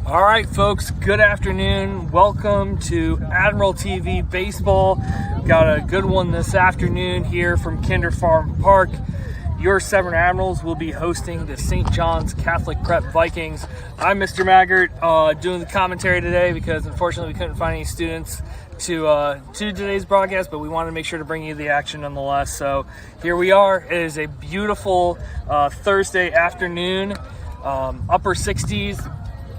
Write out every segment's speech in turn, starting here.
All right, folks, good afternoon. Welcome to Admiral TV Baseball. Got a good one this afternoon here from Kinder Farm Park. Your Severn Admirals will be hosting the St. John's Catholic Prep Vikings. I'm Mr. Maggart doing the commentary today because unfortunately we couldn't find any students to today's broadcast, but we wanted to make sure to bring you the action nonetheless. So here we are. It is a beautiful Thursday afternoon, upper 60s.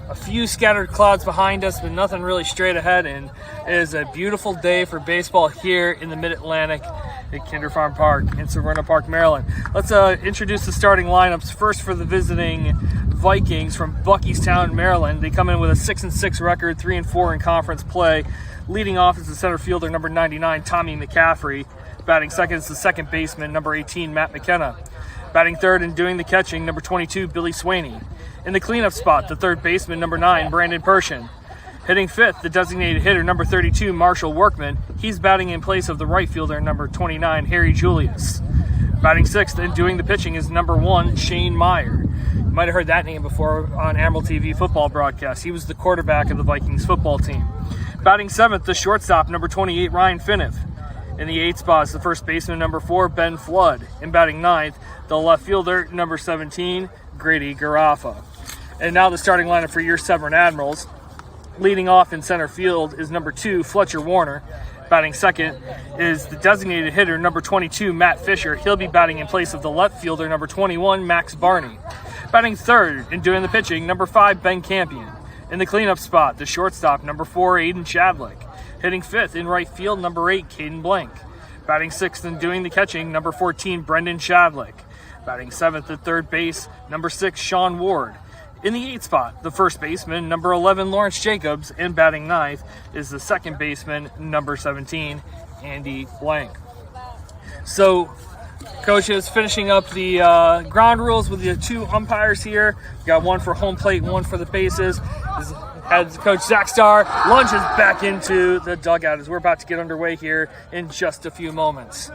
A few scattered clouds behind us, but nothing really straight ahead, and it is a beautiful day for baseball here in the Mid-Atlantic at Kinder Farm Park in Severn Park, Maryland. Let's introduce the starting lineups. First for the visiting Vikings from Buckystown, Maryland. They come in with a 6-6 record, 3-4 in conference play. Leading off is the center fielder, number 99, Tommy McCaffrey. Batting second is the second baseman, number 18, Matt McKenna. Batting third and doing the catching, number 22, Billy Swaney. In the cleanup spot, the third baseman, number 9, Brandon Pershin. Hitting fifth, the designated hitter, number 32, Marshall Workman. He's batting in place of the right fielder, number 29, Harry Julius. Batting sixth and doing the pitching is number 1, Shane Meyer. You might have heard that name before on Admiral TV football broadcast. He was the quarterback of the Vikings football team. Batting seventh, the shortstop, number 28, Ryan Finney. In the eighth spot is the first baseman, number 4, Ben Flood. In batting ninth, the left fielder, number 17, Grady Garaffa. And now the starting lineup for your Severn Admirals. Leading off in center field is number 2, Fletcher Warner. Batting second is the designated hitter, number 22, Matt Fisher. He'll be batting in place of the left fielder, number 21, Max Barney. Batting third and doing the pitching, number 5, Ben Campion. In the cleanup spot, the shortstop, number 4, Aiden Chadlick. Hitting fifth in right field, number 8, Caden Blank. Batting sixth and doing the catching, number 14, Brendan Chadlick. Batting seventh at third base, number 6, Sean Ward. In the eighth spot, the first baseman, number 11, Lawrence Jacobs, and batting ninth is the second baseman, number 17, Andy Blank. So, coaches finishing up the ground rules with the two umpires here. We got one for home plate, one for the bases. As Coach Zach Starr lunges back into the dugout as we're about to get underway here in just a few moments.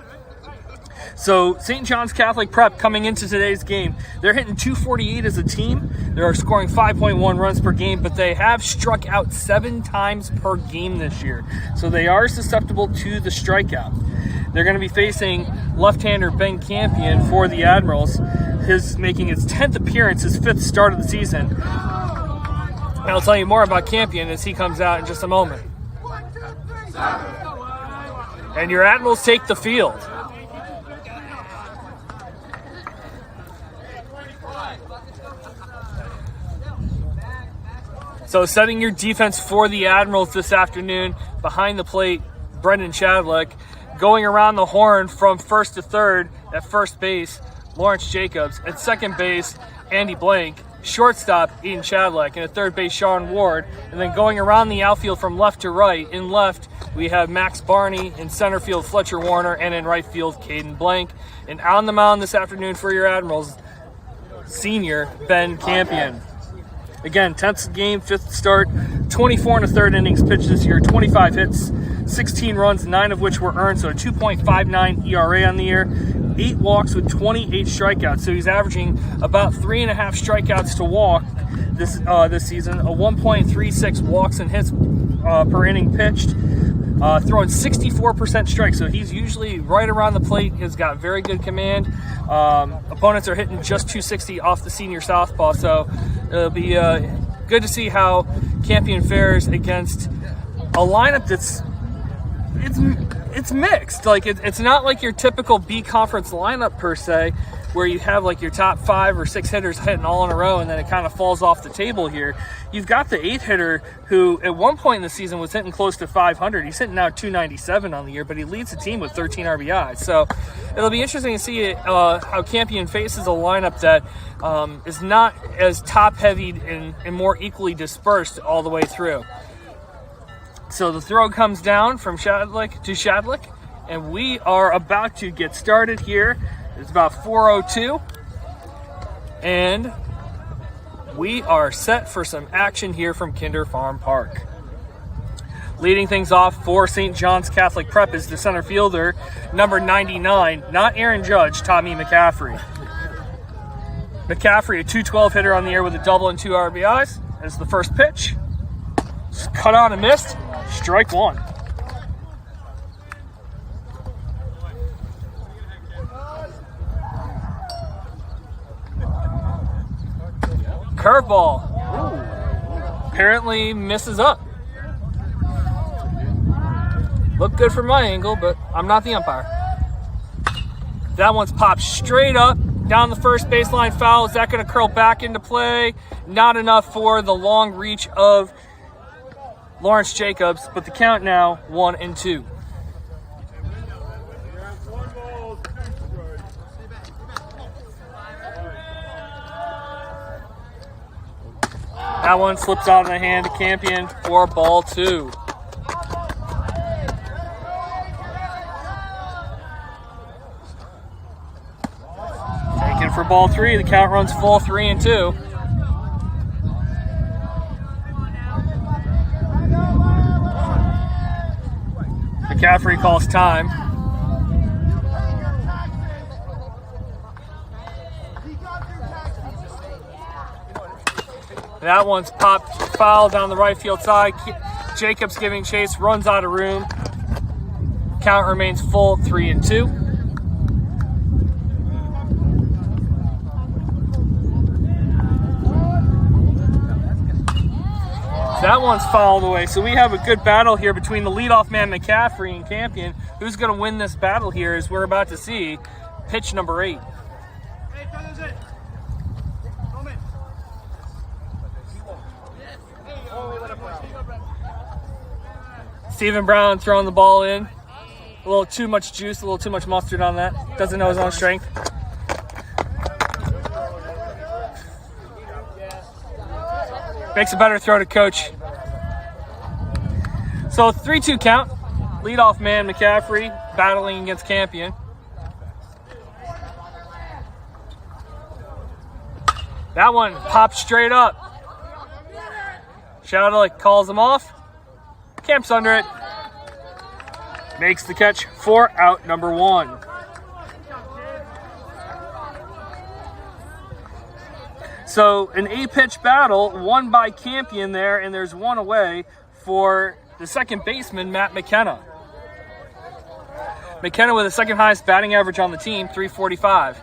So St. John's Catholic Prep coming into today's game, they're hitting 248 as a team. They're scoring 5.1 runs per game, but they have struck out 7 times per game this year. So they are susceptible to the strikeout. They're going to be facing left-hander Ben Campion for the Admirals. His making his 10th appearance, his 5th start of the season. And I'll tell you more about Campion as he comes out in just a moment. And your Admirals take the field. So setting your defense for the Admirals this afternoon, behind the plate, Brendan Chadlick. Going around the horn from first to third at first base, Lawrence Jacobs. At second base, Andy Blank. Shortstop, Ian Chadlick. And at third base, Sean Ward. And then going around the outfield from left to right, in left, we have Max Barney. In center field, Fletcher Warner. And in right field, Caden Blank. And on the mound this afternoon for your Admirals, senior Ben Campion. Again, 10th game, 5th start, 24 and a third innings pitched this year, 25 hits, 16 runs, 9 of which were earned, so a 2.59 ERA on the year, 8 walks with 28 strikeouts. So he's averaging about 3.5 strikeouts to walk this season, a 1.36 walks and hits per inning pitched, throwing 64% strikes. So he's usually right around the plate. He's got very good command. Opponents are hitting just 260 off the senior southpaw, so it'll be good to see how Campion fares against a lineup that's it's mixed. Like it's not like your typical B conference lineup per se, where you have like your top 5 or 6 hitters hitting all in a row and then it kind of falls off the table here. You've got the 8th hitter who at one point in the season was hitting close to 500. He's hitting now 297 on the year, but he leads the team with 13 RBIs. So it'll be interesting to see how Campion faces a lineup that is not as top-heavy and more equally dispersed all the way through. So the throw comes down from Chadlick to Chadlick, and we are about to get started here. It's about 4:02, and we are set for some action here from Kinder Farm Park. Leading things off for St. John's Catholic Prep is the center fielder, number 99, not Aaron Judge, Tommy McCaffrey. McCaffrey, a .212 hitter on the year with a double and 2 RBIs. is the first pitch. Cut on and missed. Strike one. Curveball. Apparently misses up. Looked good from my angle, but I'm not the umpire. That one's popped straight up down the first baseline foul. Is that going to curl back into play? Not enough for the long reach of Lawrence Jacobs, but the count now 1-2. That one slips out of the hand of Campion for ball 2. Taken for ball 3. The count runs full 3-2. McCaffrey calls time. That one's popped foul down the right field side. Jacobs giving chase, runs out of room. Count remains full 3-2. That one's fouled away. So we have a good battle here between the leadoff man McCaffrey and Campion. Who's going to win this battle here, as we're about to see pitch number 8. Stephen Brown throwing the ball in. A little too much juice, a little too much mustard on that. Doesn't know his own strength. Makes a better throw to coach. So 3-2 count. Leadoff man McCaffrey battling against Campion. That one popped straight up. Shadowlick calls him off. Camps under it. Makes the catch for out number 1. So an 8-pitch battle won by Campion there, and there's one away for the second baseman, Matt McKenna. McKenna with the second highest batting average on the team, 345.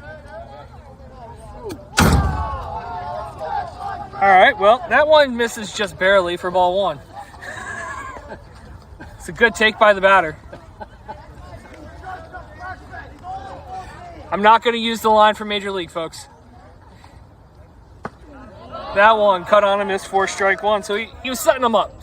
All right, well, that one misses just barely for ball 1. It's a good take by the batter. I'm not going to use the line from Major League, folks. That one cut on a miss for strike 1. So he was setting him up.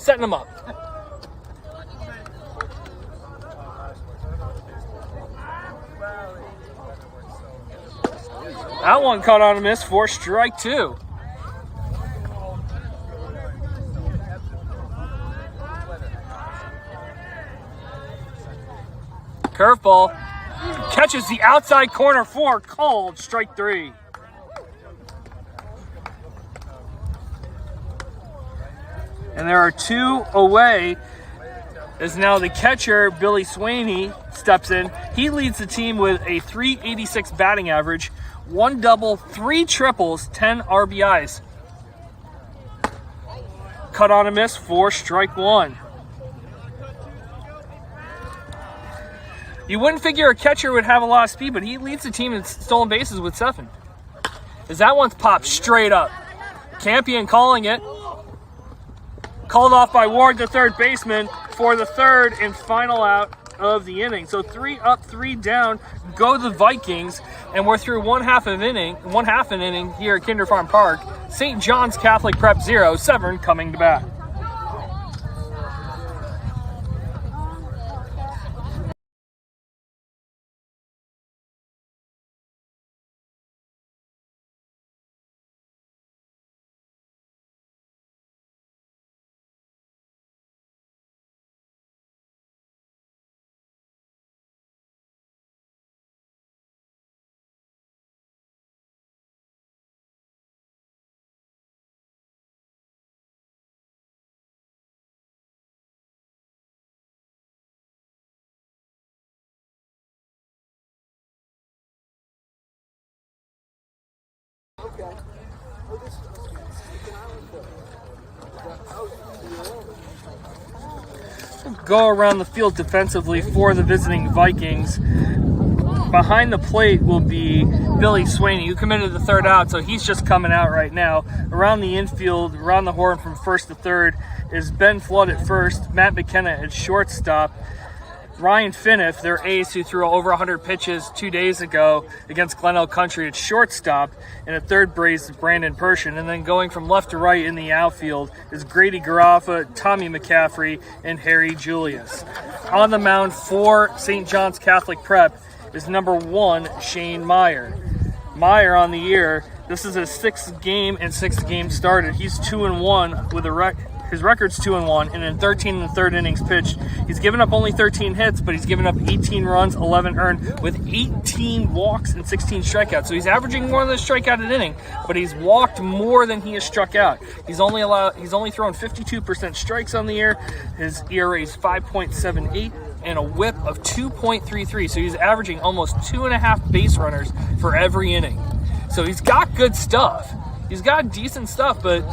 That one cut on a miss for strike 2. Curveball. Catches the outside corner 4. Called strike 3. And there are 2 away, as now the catcher, Billy Swaney, steps in. He leads the team with a .386 batting average, 1 double, 3 triples, 10 RBIs. Cut on a miss for strike 1. You wouldn't figure a catcher would have a lot of speed, but he leads the team in stolen bases with 7. As that one's popped straight up. Campion calling it. Called off by Ward, the third baseman, for the third and final out of the inning. So 3 up, 3 down, go the Vikings, and we're through one half an inning here at Kinder Farm Park. St. John's Catholic Prep 0, Severn coming to bat. Go around the field defensively for the visiting Vikings. Behind the plate will be Billy Swaney, who committed the third out, so he's just coming out right now. Around the infield, around the horn from first to third, is Ben Flood at first, Matt McKenna at shortstop, Ryan Finney, their ace who threw over 100 pitches 2 days ago against Glenelg Country at shortstop, and at third base, Brandon Pershin. And then going from left to right in the outfield is Grady Garaffa, Tommy McCaffrey, and Harry Julius. On the mound for St. John's Catholic Prep is number 1, Shane Meyer. Meyer on the year, this is his 6th game and 6th game started. He's 2-1 with his record's 2-1, and in 13 and the third innings pitched, he's given up only 13 hits, but he's given up 18 runs, 11 earned, with 18 walks and 16 strikeouts. So he's averaging more than a strikeout an inning, but he's walked more than he has struck out. He's only thrown 52% strikes on the year. His ERA is 5.78 and a whip of 2.33. So he's averaging almost 2.5 base runners for every inning. So he's got good stuff. He's got decent stuff, but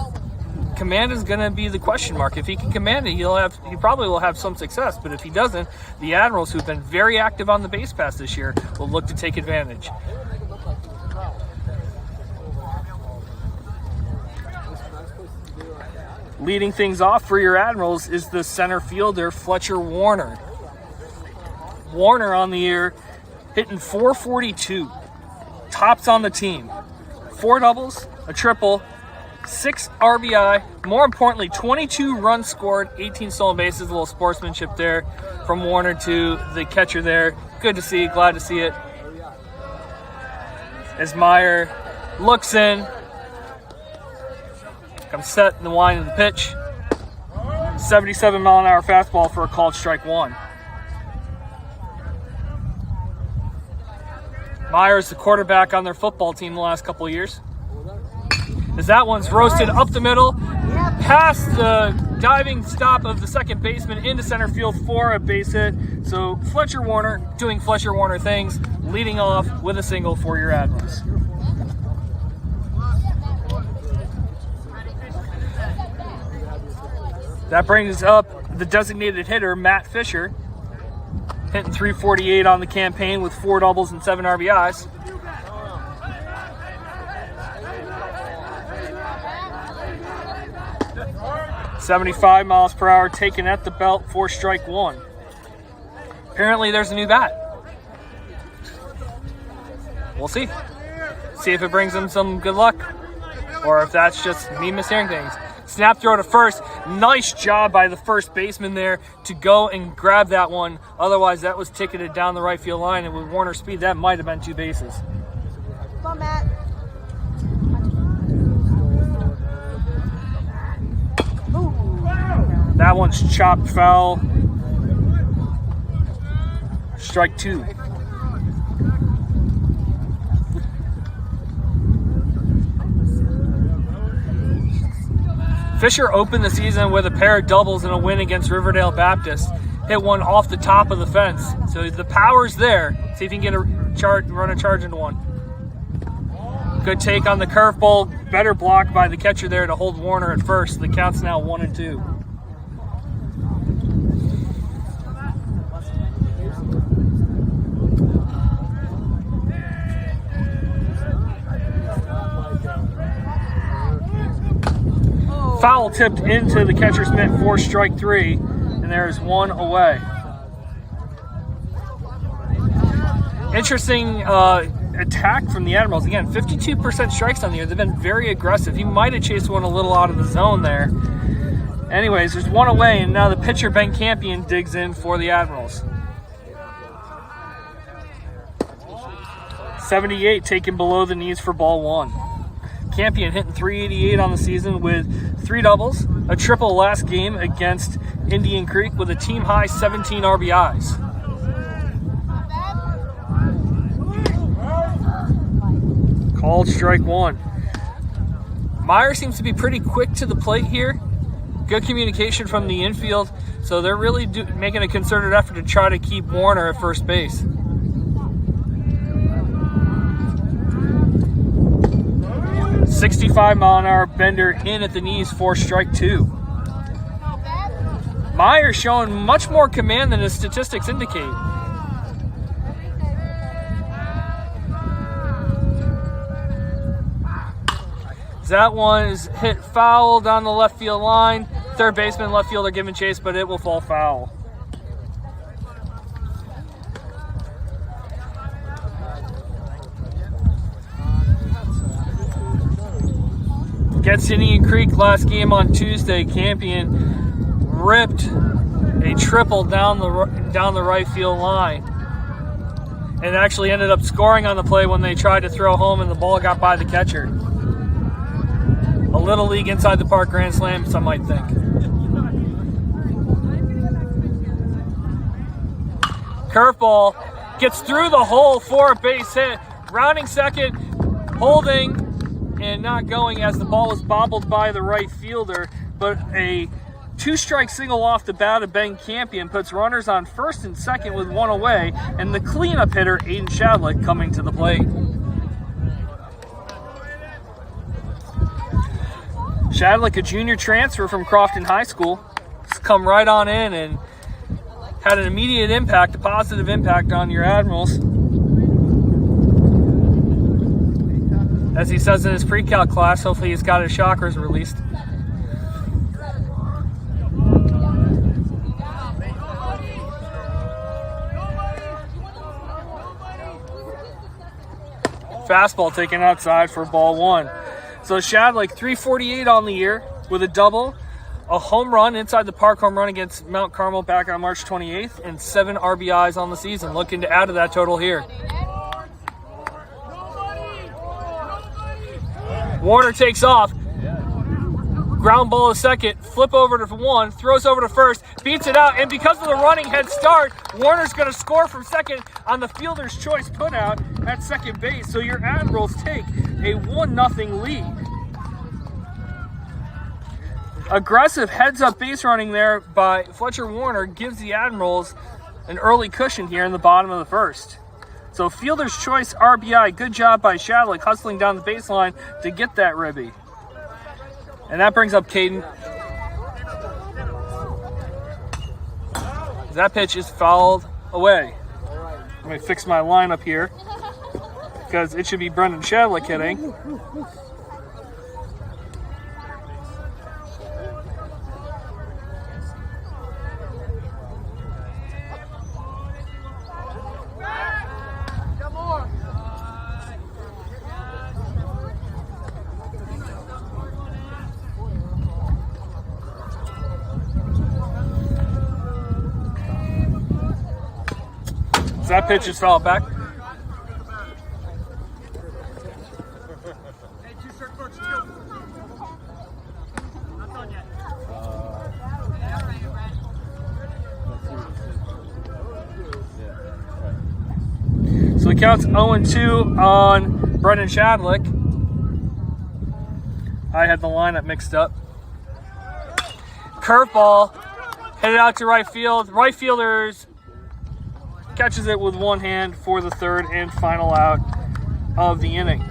command is going to be the question mark. If he can command it, he probably will have some success. But if he doesn't, the Admirals, who've been very active on the base pass this year, will look to take advantage. Leading things off for your Admirals is the center fielder, Fletcher Warner. Warner on the year, hitting .442. Tops on the team. 4 doubles, a triple, 6 RBI, more importantly, 22 runs scored, 18 stolen bases, a little sportsmanship there from Warner to the catcher there. Good to see, glad to see it. As Meyer looks in, comes set in the line of the pitch. 77-mile-an-hour fastball for a called strike 1. Meyer's the quarterback on their football team the last couple of years. As that one's roasted up the middle, past the diving stop of the second baseman into center field for a base hit. So Fletcher Warner doing Fletcher Warner things, leading off with a single for your Admirals. That brings up the designated hitter, Matt Fisher, hitting .348 on the campaign with 4 doubles and 7 RBIs. .75 miles per hour taken at the belt for strike 1. Apparently there's a new bat. We'll see. See if it brings him some good luck, or if that's just me mishearing things. Snap throw to first. Nice job by the first baseman there to go and grab that one. Otherwise, that was ticketed down the right field line, and with Warner's speed, that might have been 2 bases. Come on, Matt. That one's chopped foul. Strike 2. Fisher opened the season with a pair of doubles and a win against Riverdale Baptist. Hit one off the top of the fence. So the power's there. See if you can get run a charge into one. Good take on the curveball. Better block by the catcher there to hold Warner at first. The count's now 1-2. Foul tipped into the catcher's mitt for strike 3, and there's 1 away. Interesting attack from the Admirals. Again, 52% strikes on the year. They've been very aggressive. He might have chased one a little out of the zone there. Anyways, there's 1 away, and now the pitcher, Ben Campion, digs in for the Admirals. 78 taken below the knees for ball 1. Campion hitting .388 on the season with 3 doubles, a triple last game against Indian Creek with a team-high 17 RBIs. Called strike 1. Meyer seems to be pretty quick to the plate here. Good communication from the infield, so they're really making a concerted effort to try to keep Warner at first base. 65-mile-an-hour bender in at the knees for strike 2. Meyer's showing much more command than his statistics indicate. That one is hit foul down the left field line. Third baseman, left fielder giving chase, but it will fall foul. Against Indian Creek last game on Tuesday, Campion ripped a triple down the right field line, and actually ended up scoring on the play when they tried to throw home and the ball got by the catcher. A Little League inside the park grand slam, some might think. Curveball gets through the hole for a base hit. Rounding second, holding and not going as the ball was bobbled by the right fielder, but a two-strike single off the bat of Ben Campion puts runners on first and second with one away, and the cleanup hitter, Aiden Shadlick, coming to the plate. Shadlick, a junior transfer from Crofton High School, has come right on in and had an immediate impact, a positive impact on your Admirals. As he says in his pre-cal class, hopefully he's got his chakras released. Fastball taken outside for ball one. So Shadlick, 348 on the year with a double, a home run, inside the park home run against Mount Carmel back on March 28th, and 7 RBIs on the season. Looking to add to that total here. Warner takes off. Ground ball to second, flip over to one, throws over to first, beats it out, and because of the running head start, Warner's going to score from second on the fielder's choice put out at second base. So your Admirals take a 1-0 lead. Aggressive heads-up base running there by Fletcher Warner gives the Admirals an early cushion here in the bottom of the first. So fielder's choice RBI, good job by Shadlick hustling down the baseline to get that ribby. And that brings up Caden. That pitch is fouled away. Let me fix my lineup here because it should be Brendan Shadlick hitting. That pitch is fouled back. So the count's 0-2 on Brendan Shadlick. I had the lineup mixed up. Curveball headed out to right field. Right fielders catches it with one hand for the third and final out of the inning.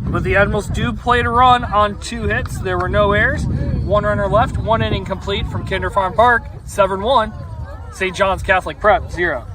But the Admirals do play to run on 2 hits. There were no errors. 1 runner left, 1 inning complete from Kinder Farm Park. Severn 1, St. John's Catholic Prep 0.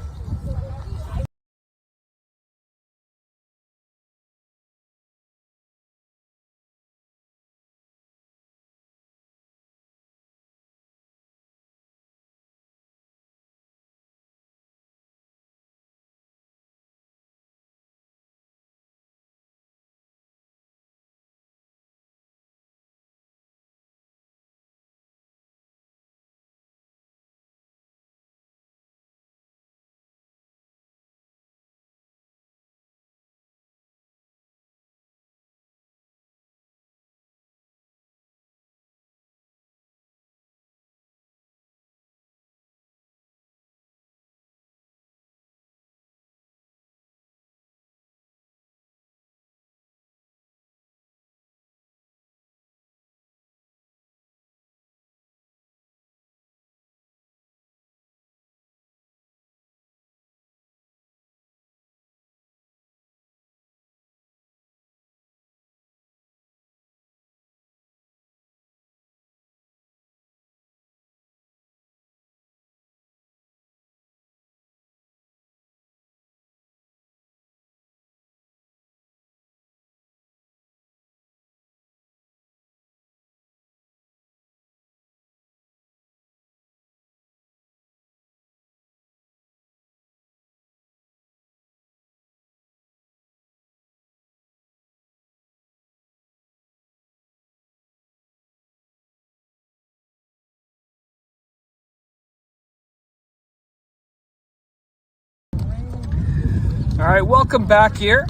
All right, welcome back here.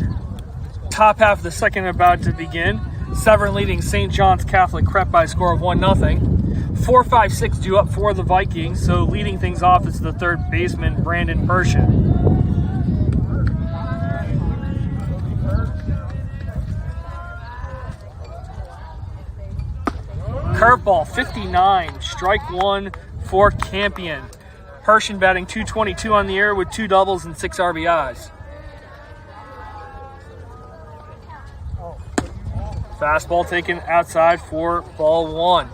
Top half of the second about to begin. Severn leading St. John's Catholic Prep by a score of 1-0. 4-5-6 due up for the Vikings, so leading things off is the third baseman, Brandon Pershin. Curveball, 59, strike one for Campion. Pershin batting .222 on the year with 2 doubles and 6 RBIs. Fastball taken outside for ball 1.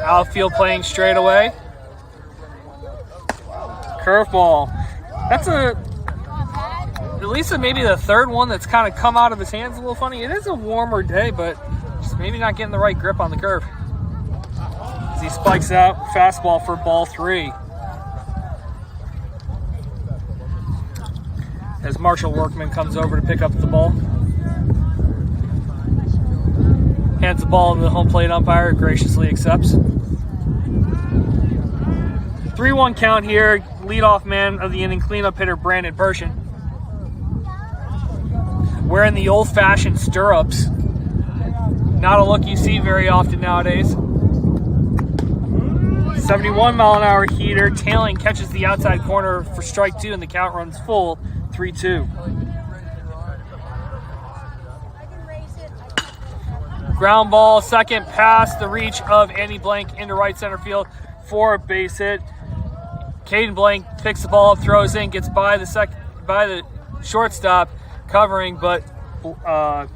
Outfield playing straight away. Curveball. That's at least maybe the third one that's kind of come out of his hands a little funny. It is a warmer day, but just maybe not getting the right grip on the curve. As he spikes out, fastball for ball 3. As Marshall Workman comes over to pick up the ball. Hands the ball to the home plate umpire, graciously accepts. 3-1 count here. Leadoff man of the inning, cleanup hitter Brandon Pershin. Wearing the old-fashioned stirrups. Not a look you see very often nowadays. 71-mile-an-hour heater. Tailing catches the outside corner for strike 2, and the count runs full, 3-2. Ground ball, second pass, the reach of Andy Blank into right center field for a base hit. Caden Blank picks the ball up, throws in, gets by the shortstop covering, but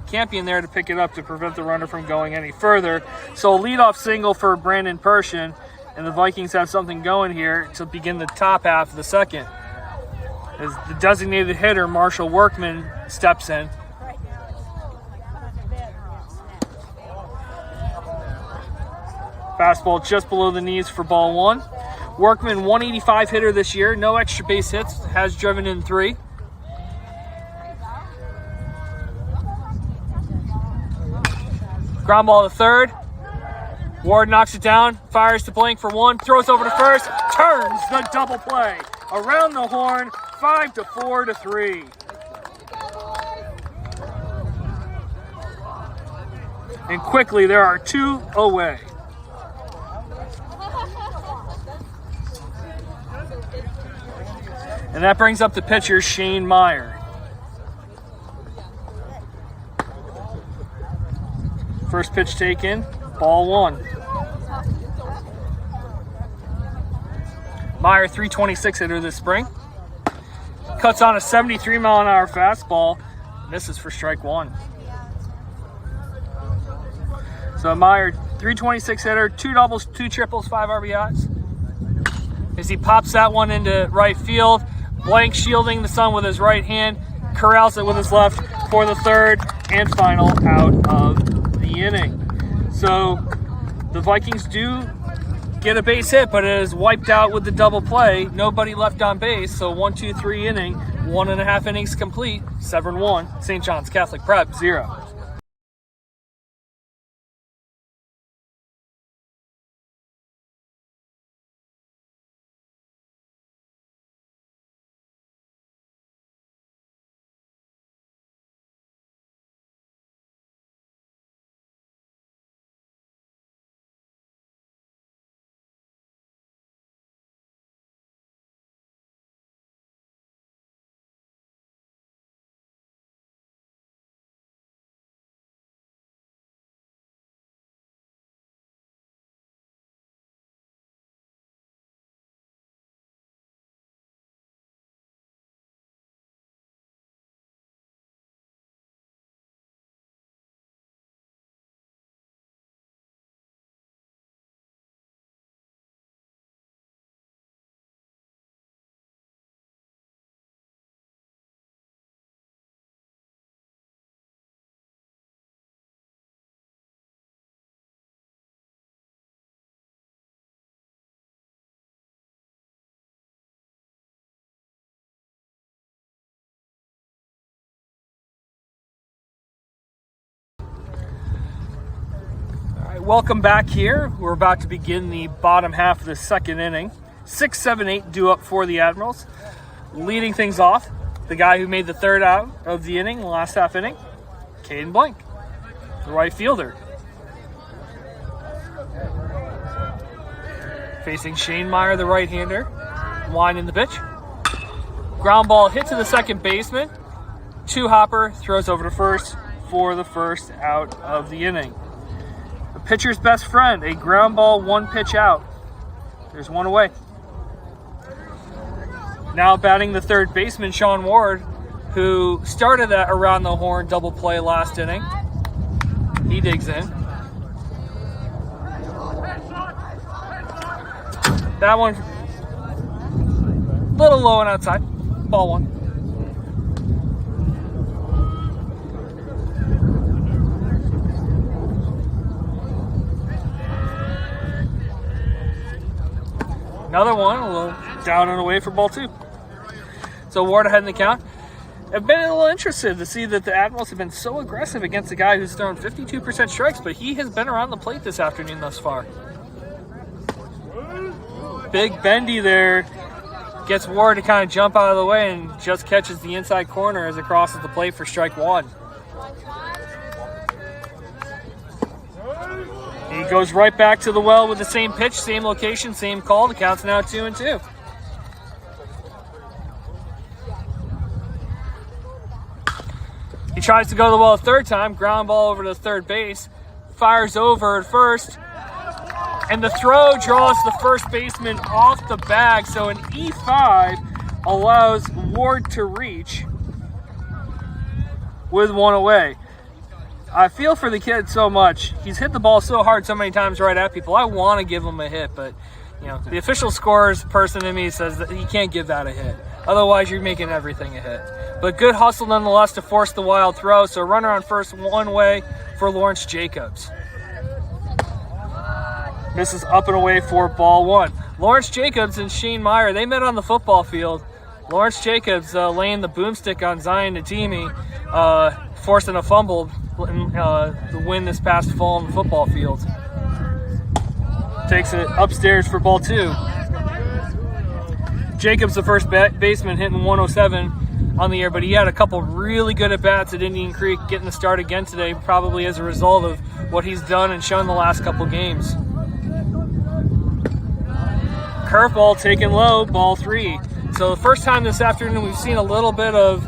Campion there to pick it up to prevent the runner from going any further. So a leadoff single for Brandon Pershin, and the Vikings have something going here to begin the top half of the second. As the designated hitter, Marshall Workman, steps in. Fastball just below the knees for ball 1. Workman, 185 hitter this year, no extra base hits, has driven in 3. Ground ball to third. Ward knocks it down, fires to Blank for 1, throws over to first, turns the double play. Around the horn, 5-4 to 3. And quickly, there are 2 away. And that brings up the pitcher, Shane Meyer. First pitch taken, ball 1. Meyer, 326 hitter this spring. Cuts on a 73-mile-an-hour fastball. Misses for strike 1. So Meyer, 326 hitter, 2 doubles, 2 triples, 5 RBIs. As he pops that one into right field, Blank shielding the sun with his right hand, corrals it with his left for the third and final out of the inning. So the Vikings do get a base hit, but it is wiped out with the double play. Nobody left on base, so 1-2-3 inning, 1.5 innings complete. Severn 1, St. John's Catholic Prep 0. Welcome back here. We're about to begin the bottom half of the second inning. 6, 7, 8 due up for the Admirals. Leading things off, the guy who made the third out of the inning, the last half inning, Caden Blank, the right fielder. Facing Shane Meyer, the right-hander, winding the pitch. Ground ball hit to the second baseman. Two-hopper throws over to first for the first out of the inning. The pitcher's best friend, a ground ball, one pitch out. There's one away. Now batting the third baseman, Sean Ward, who started that around the horn double play last inning. He digs in. That one, a little low and outside. Ball one. Another one, a little down and away for ball two. So Ward ahead in the count. I've been a little interested to see that the Admirals have been so aggressive against a guy who's thrown 52% strikes, but he has been around the plate this afternoon thus far. Big bendy there gets Ward to kind of jump out of the way and just catches the inside corner as it crosses the plate for strike one. He goes right back to the well with the same pitch, same location, same call. The count's now 2-2. He tries to go to the well a third time, ground ball over to third base, fires over at first, and the throw draws the first baseman off the bag, so an E5 allows Ward to reach with one away. I feel for the kid so much. He's hit the ball so hard so many times right at people. I want to give him a hit, but the official scores person in me says that he can't give that a hit. Otherwise, you're making everything a hit. But good hustle nonetheless to force the wild throw. So runner on first, one way for Lawrence Jacobs. This is up and away for ball one. Lawrence Jacobs and Shane Meyer, they met on the football field. Lawrence Jacobs laying the boomstick on Zion Natimi, forcing a fumble the win this past fall on the football field. Takes it upstairs for ball two. Jacobs, the first baseman, hitting 107 on the year, but he had a couple really good at-bats at Indian Creek, getting the start again today, probably as a result of what he's done and shown the last couple games. Curveball taken low, ball three. So the first time this afternoon we've seen a little bit of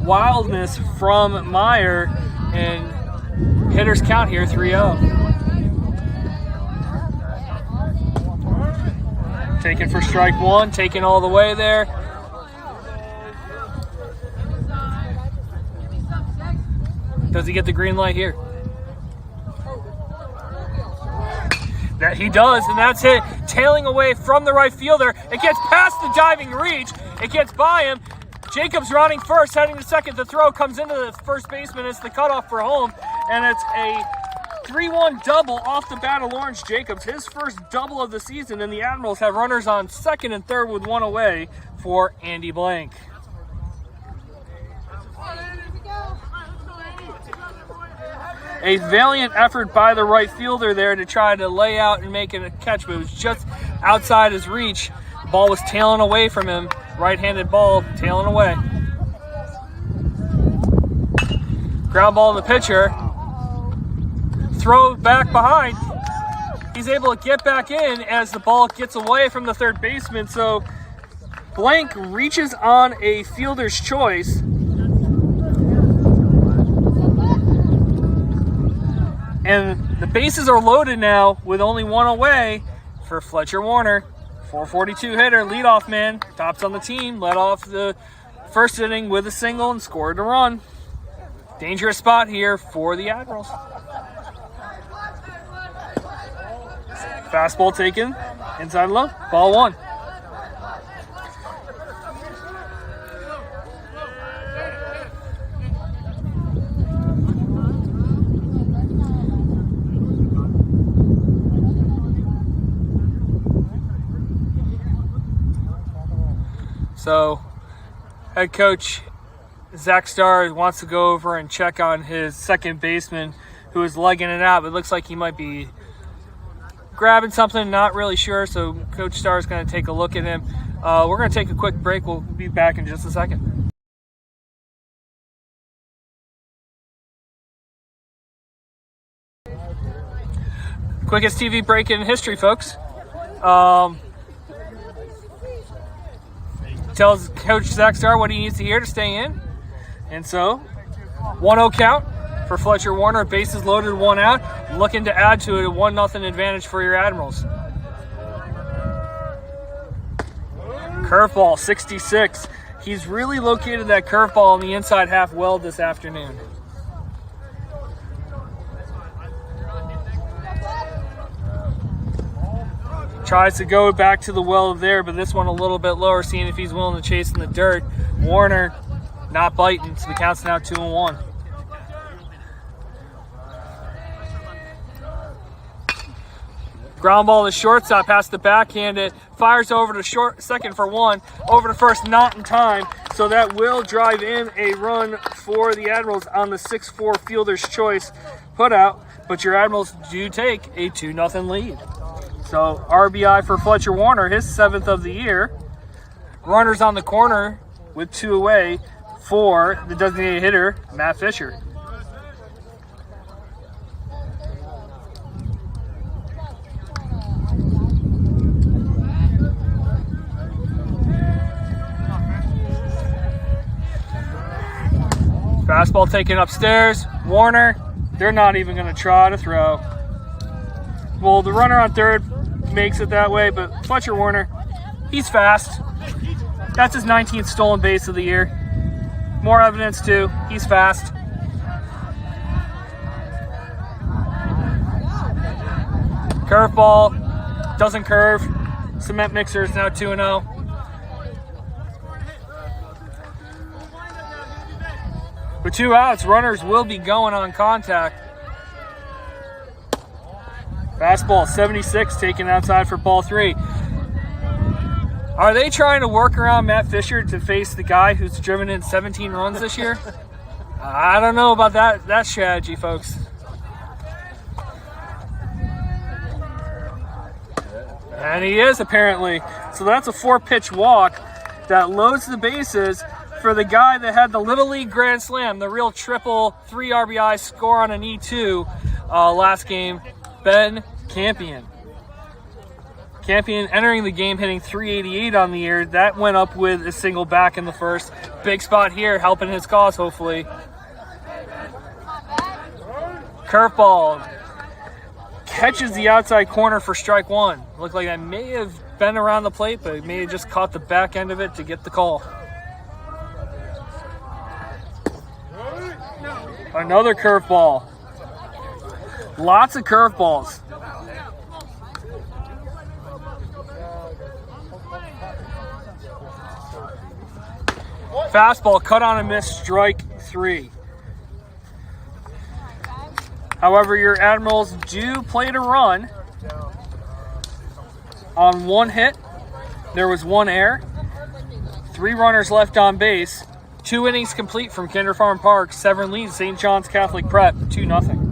wildness from Meyer, and hitters count here 3-0. Taken for strike one, taken all the way there. Does he get the green light here? That he does, and that's it. Tailing away from the right fielder. It gets past the diving reach. It gets by him. Jacobs running first, heading to second. The throw comes into the first baseman. It's the cutoff for home, and it's a 3-1 double off the bat of Lawrence Jacobs, his first double of the season, and the Admirals have runners on second and third with one away for Andy Blank. A valiant effort by the right fielder there to try to lay out and make it a catch, but it was just outside his reach. The ball was tailing away from him. Right-handed ball, tailing away. Ground ball to the pitcher. Throw back behind. He's able to get back in as the ball gets away from the third baseman. So Blank reaches on a fielder's choice. And the bases are loaded now with only one away for Fletcher Warner. 442 hitter, leadoff man, tops on the team, led off the first inning with a single and scored a run. Dangerous spot here for the Admirals. Fastball taken, inside low, ball one. So, head coach Zach Starr wants to go over and check on his second baseman who is legging it out. It looks like he might be grabbing something, not really sure, so Coach Starr is going to take a look at him. We're going to take a quick break. We'll be back in just a second. Quickest TV break in history, folks. Tells Coach Zach Starr what he needs to hear to stay in. And so, 1-0 count for Fletcher Warner. Bases loaded, 1 out. Looking to add to it, a 1-0 advantage for your Admirals. Curveball, 66. He's really located that curveball on the inside half well this afternoon. Tries to go back to the well there, but this one a little bit lower, seeing if he's willing to chase in the dirt. Warner not biting, so the count's now 2-1. Ground ball to shortstop, past the backhand. It fires over to short, second for 1, over to first, not in time. So that will drive in a run for the Admirals on the 6-4 fielder's choice put out. But your Admirals do take a 2-0 lead. So RBI for Fletcher Warner, his 7th of the year. Runners on the corner with 2 away for the designated hitter, Matt Fisher. Fastball taken upstairs. Warner, they're not even going to try to throw. Well, the runner on third makes it that way, but Fletcher Warner, he's fast. That's his 19th stolen base of the year. More evidence too, he's fast. Curveball, doesn't curve. Cement mixer is now 2-0. With 2 outs, runners will be going on contact. Fastball, 76, taken outside for ball 3. Are they trying to work around Matt Fisher to face the guy who's driven in 17 runs this year? I don't know about that strategy, folks. And he is, apparently. So that's a 4-pitch walk that loads the bases for the guy that had the Little League Grand Slam, the real triple 3 RBI score on an E2 last game, Ben Campion. Campion entering the game hitting .388 on the year. That went up with a single back in the first. Big spot here, helping his cause, hopefully. Curveball. Catches the outside corner for strike 1. Looked like that may have been around the plate, but it may have just caught the back end of it to get the call. Another curveball. Lots of curveballs. Fastball cut on a miss, strike 3. However, your Admirals do play to run. On 1 hit, there was 1 error. 3 runners left on base. 2 innings complete from Kinder Farm Park. Severn leads St. John's Catholic Prep 2-0.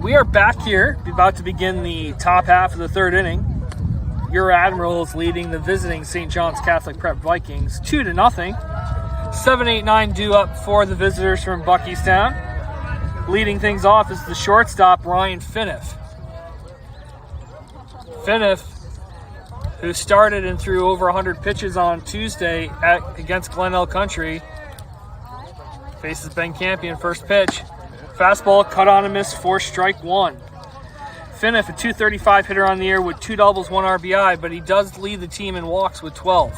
We are back here, about to begin the top half of the third inning. Your Admirals leading the visiting St. John's Catholic Prep Vikings 2-0. 7-8-9 due up for the visitors from Buckystown. Leading things off is the shortstop, Ryan Finnif. Finnif, who started and threw over 100 pitches on Tuesday against Glenelg Country, faces Ben Campion, first pitch. Fastball, cut on and miss for strike one. Finnif, a .235 hitter on the year with 2 doubles, 1 RBI, but he does lead the team in walks with 12.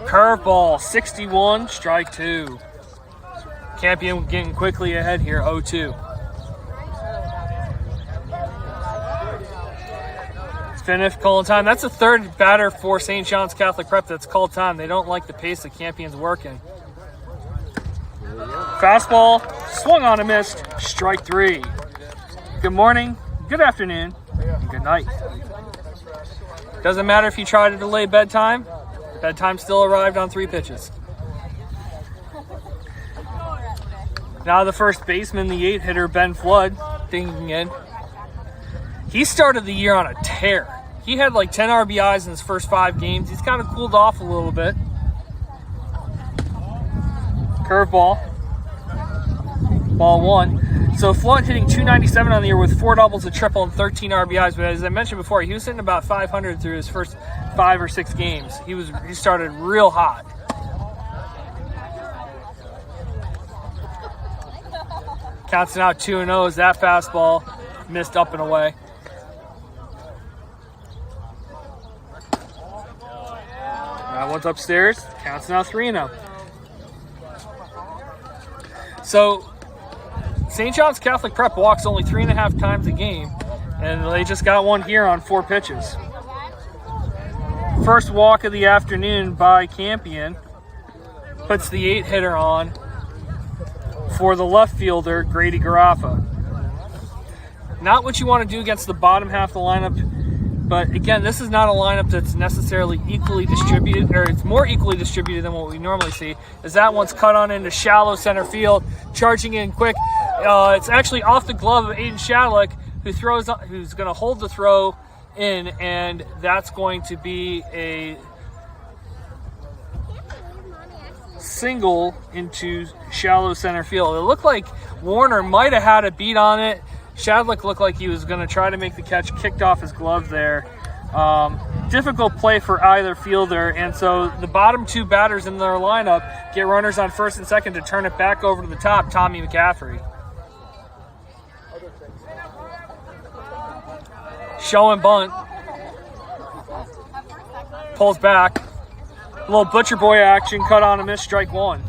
Curveball, 61, strike two. Campion getting quickly ahead here, 0-2. Finnif calling time. That's the third batter for St. John's Catholic Prep that's called time. They don't like the pace that Campion's working. Fastball, swung on and missed, strike three. Good morning, good afternoon, and good night. Doesn't matter if you try to delay bedtime, bedtime still arrived on 3 pitches. Now the first baseman, the 8-hitter, Ben Flood, thinking in. He started the year on a tear. He had like 10 RBIs in his first 5 games. He's kind of cooled off a little bit. Curveball. Ball one. So Flood hitting .297 on the year with 4 doubles, a triple, and 13 RBIs. But as I mentioned before, he was hitting about 500 through his first 5 or 6 games. He started real hot. Counts it out 2-0 as that fastball missed up and away. That one's upstairs. Counts now 3-0. So St. John's Catholic Prep walks only 3.5 times a game, and they just got one here on 4 pitches. First walk of the afternoon by Campion puts the 8-hitter on for the left fielder, Grady Garaffa. Not what you want to do against the bottom half of the lineup, but again, this is not a lineup that's necessarily equally distributed, or it's more equally distributed than what we normally see, as that one's cut on into shallow center field, charging in quick. It's actually off the glove of Aiden Shadlick, who's going to hold the throw in, and that's going to be a single into shallow center field. It looked like Warner might have had a beat on it. Shadlick looked like he was going to try to make the catch, kicked off his glove there. Difficult play for either fielder, and so the bottom 2 batters in their lineup get runners on first and second to turn it back over to the top, Tommy McCaffrey. Show and bunt. Pulls back. A little butcher boy action, cut on a miss, strike one.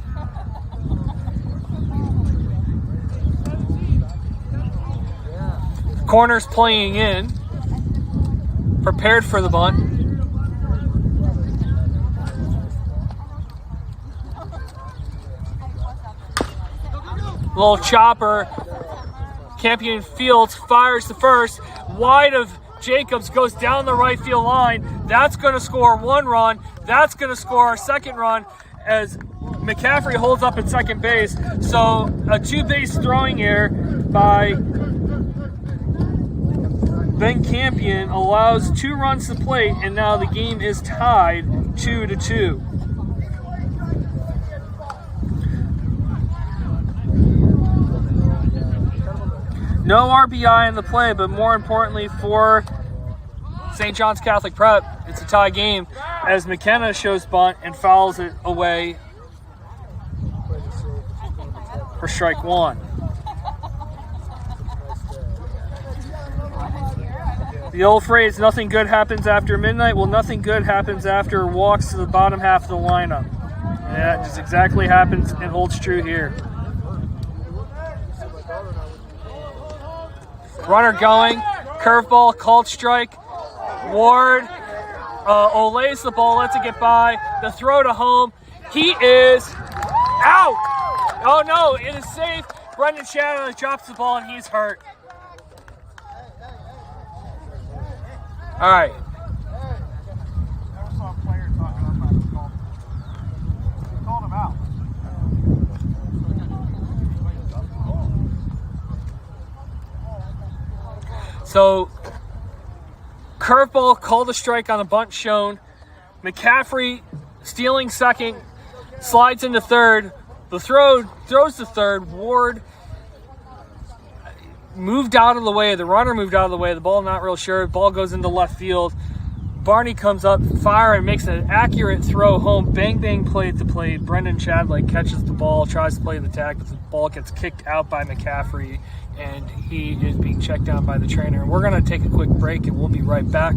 Corner's playing in. Prepared for the bunt. Little chopper. Campion Fields fires the first. Wide of Jacobs, goes down the right field line. That's going to score 1 run. That's going to score a 2nd run as McCaffrey holds up at second base. So a 2-base throwing error by Ben Campion allows 2 runs to plate, and now the game is tied 2-2. No RBI in the play, but more importantly for St. John's Catholic Prep, it's a tie game as McKenna shows bunt and fouls it away for strike one. The old phrase, nothing good happens after midnight. Well, nothing good happens after walks to the bottom half of the lineup. And that just exactly happens and holds true here. Runner going, curveball, called strike. Ward olays the ball, lets it get by. The throw to home. He is out. Oh no, it is safe. Brendan Shadley drops the ball and he's hurt. All right. Never saw a player talking about the call. He called him out. So curveball called a strike on the bunt shown. McCaffrey stealing second, slides into third. The throws to third. Ward moved out of the way. The runner moved out of the way. The ball, not real sure. Ball goes into left field. Barney comes up, fire, and makes an accurate throw home. Bang, bang, play at the plate. Brendan Chadley catches the ball, tries to play the tag, but the ball gets kicked out by McCaffrey, and he is being checked down by the trainer. We're going to take a quick break, and we'll be right back.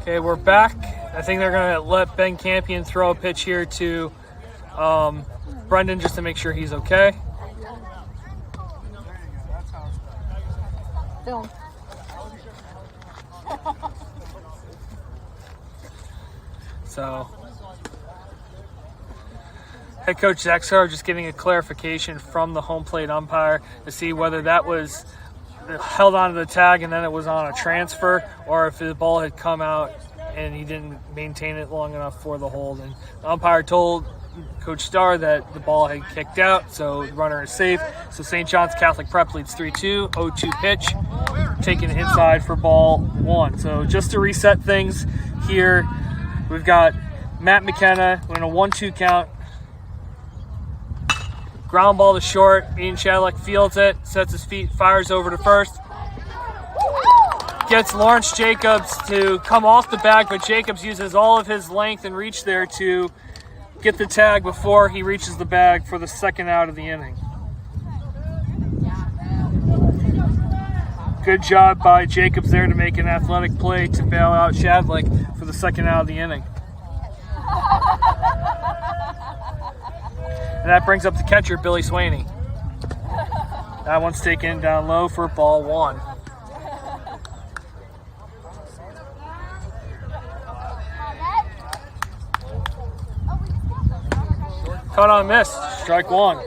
Okay, we're back. I think they're going to let Ben Campion throw a pitch here to Brendan just to make sure he's okay. Film. So, head coach Zexar just getting a clarification from the home plate umpire to see whether that was held onto the tag and then it was on a transfer, or if the ball had come out and he didn't maintain it long enough for the hold. And the umpire told Coach Starr that the ball had kicked out, so the runner is safe. So St. John's Catholic Prep leads 3-2, 0-2 pitch, taken inside for ball one. So just to reset things here, we've got Matt McKenna in a 1-2 count. Ground ball to short. Ian Chadlick fields it, sets his feet, fires over to first. Gets Lawrence Jacobs to come off the bag, but Jacobs uses all of his length and reach there to get the tag before he reaches the bag for the second out of the inning. Good job by Jacobs there to make an athletic play to bail out Chadlick for the second out of the inning. And that brings up the catcher, Billy Swaney. That one's taken down low for ball one. Caught on miss, strike one.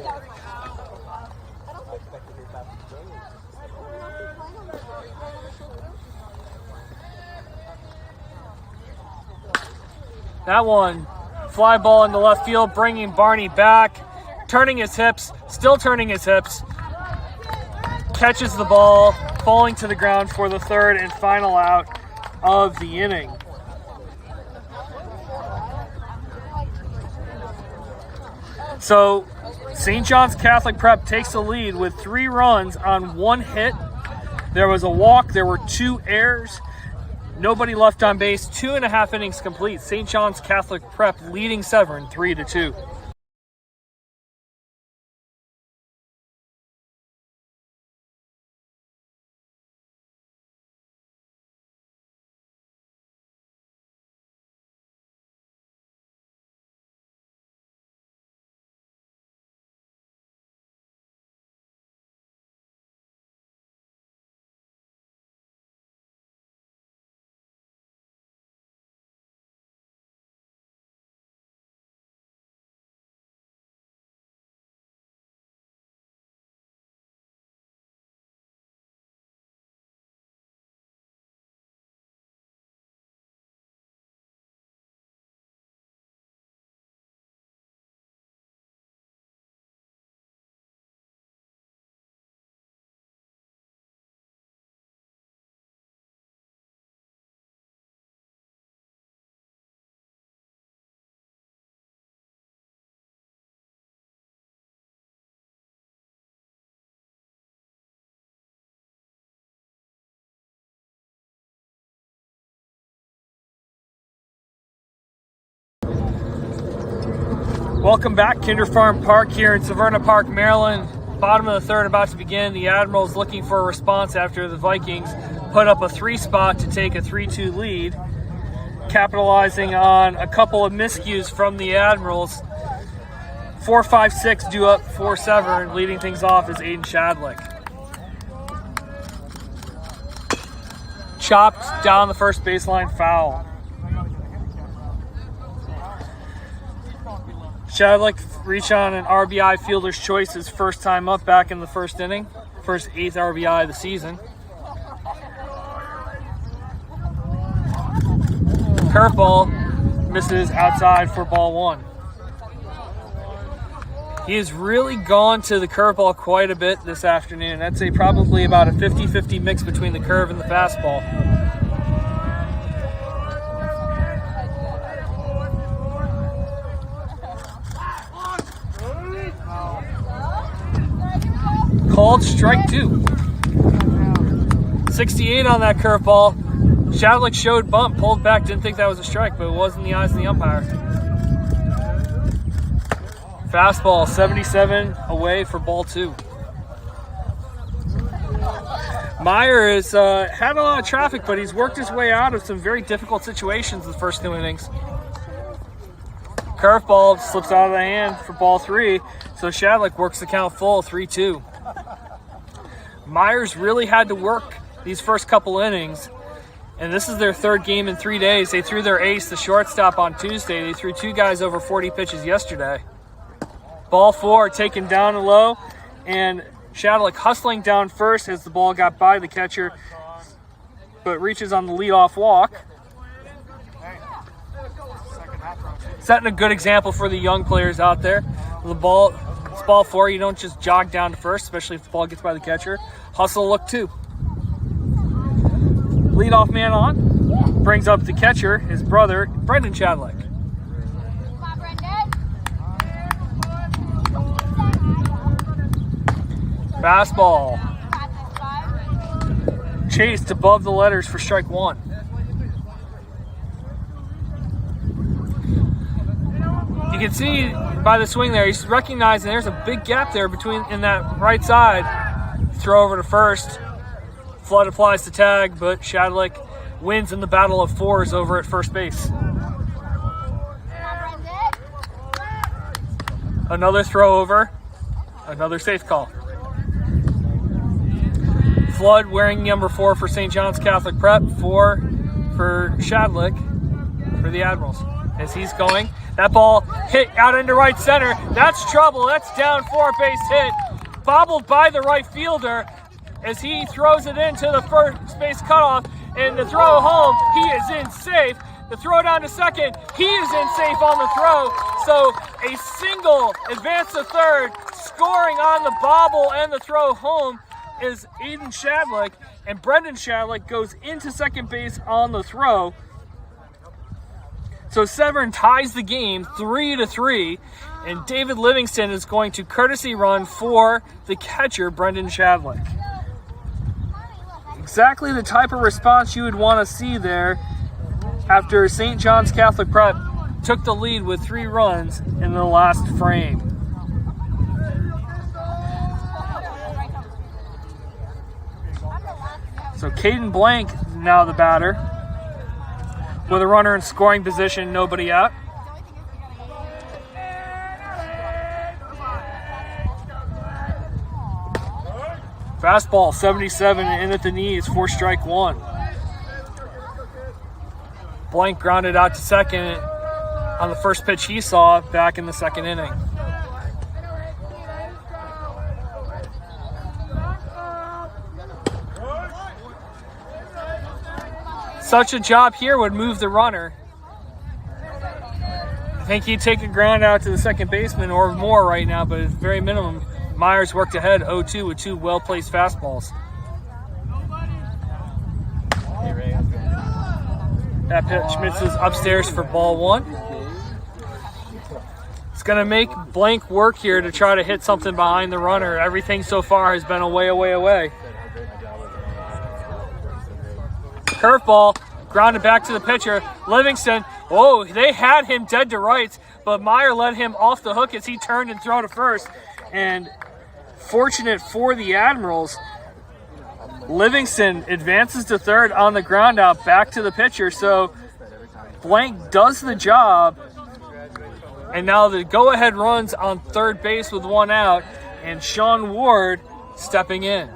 That one, fly ball into left field, bringing Barney back, turning his hips, still turning his hips, catches the ball, falling to the ground for the third and final out of the inning. So St. John's Catholic Prep takes the lead with 3 runs on 1 hit. There was a walk, there were 2 errors. Nobody left on base, 2.5 innings complete. St. John's Catholic Prep leading Severn 3-2. Welcome back, Kinder Farm Park here in Severn Park, Maryland. Bottom of the third about to begin. The Admirals looking for a response after the Vikings put up a 3 spot to take a 3-2 lead, capitalizing on a couple of miscues from the Admirals. 4-5-6 due up for Severn. Leading things off is Aiden Shadlick. Chopped down the first baseline, foul. Shadlick reached on an RBI fielder's choice his first time up back in the first inning. First 8th RBI of the season. Curveball misses outside for ball 1. He has really gone to the curveball quite a bit this afternoon. I'd say probably about a 50-50 mix between the curve and the fastball. Called strike 2. 68 on that curveball. Shadlick showed bump, pulled back, didn't think that was a strike, but it was in the eyes of the umpire. Fastball, 77 away for ball 2. Meyer has had a lot of traffic, but he's worked his way out of some very difficult situations in the first 2 innings. Curveball slips out of the hand for ball 3, so Shadlick works the count full, 3-2. Myers really had to work these first couple innings, and this is their 3rd game in 3 days. They threw their ace, the shortstop, on Tuesday. They threw 2 guys over 40 pitches yesterday. Ball 4 taken down and low, and Shadlick hustling down first as the ball got by the catcher, but reaches on the leadoff walk. Setting a good example for the young players out there. It's ball 4, you don't just jog down to first, especially if the ball gets by the catcher. Hustle look 2. Leadoff man on, brings up the catcher, his brother, Brendan Shadlick. Fastball. Chased above the letters for strike 1. You can see by the swing there, he's recognizing there's a big gap there in that right side. Throw over to first. Flood applies the tag, but Shadlick wins in the battle of 4s over at first base. Another throw over. Another safe call. Flood wearing number 4 for St. John's Catholic Prep, 4 for Shadlick for the Admirals. As he's going, that ball hit out into right center. That's trouble. That's down 4 base hit. Bobbled by the right fielder as he throws it into the first base cutoff. And the throw home, he is in safe. The throw down to second, he is in safe on the throw. So a single advance to third, scoring on the bobble and the throw home is Aiden Shadlick, and Brendan Shadlick goes into second base on the throw. So Severn ties the game 3-3, and David Livingston is going to courtesy run for the catcher, Brendan Shadlick. Exactly the type of response you would want to see there after St. John's Catholic Prep took the lead with 3 runs in the last frame. So Caden Blank now the batter with a runner in scoring position, nobody out. Fastball, 77 in at the knees for strike 1. Blank grounded out to second on the first pitch he saw back in the 2nd inning. Such a job here would move the runner. I think he'd take a ground out to the second baseman or more right now, but at very minimum, Myers worked ahead 0-2 with 2 well-placed fastballs. That pitch misses upstairs for ball 1. It's going to make Blank work here to try to hit something behind the runner. Everything so far has been away. Curveball, grounded back to the pitcher. Livingston, they had him dead to rights, but Meyer let him off the hook as he turned and threw to first. And fortunate for the Admirals, Livingston advances to third on the ground out back to the pitcher. So Blank does the job And now the go-ahead runs on third base with one out, and Sean Ward stepping in.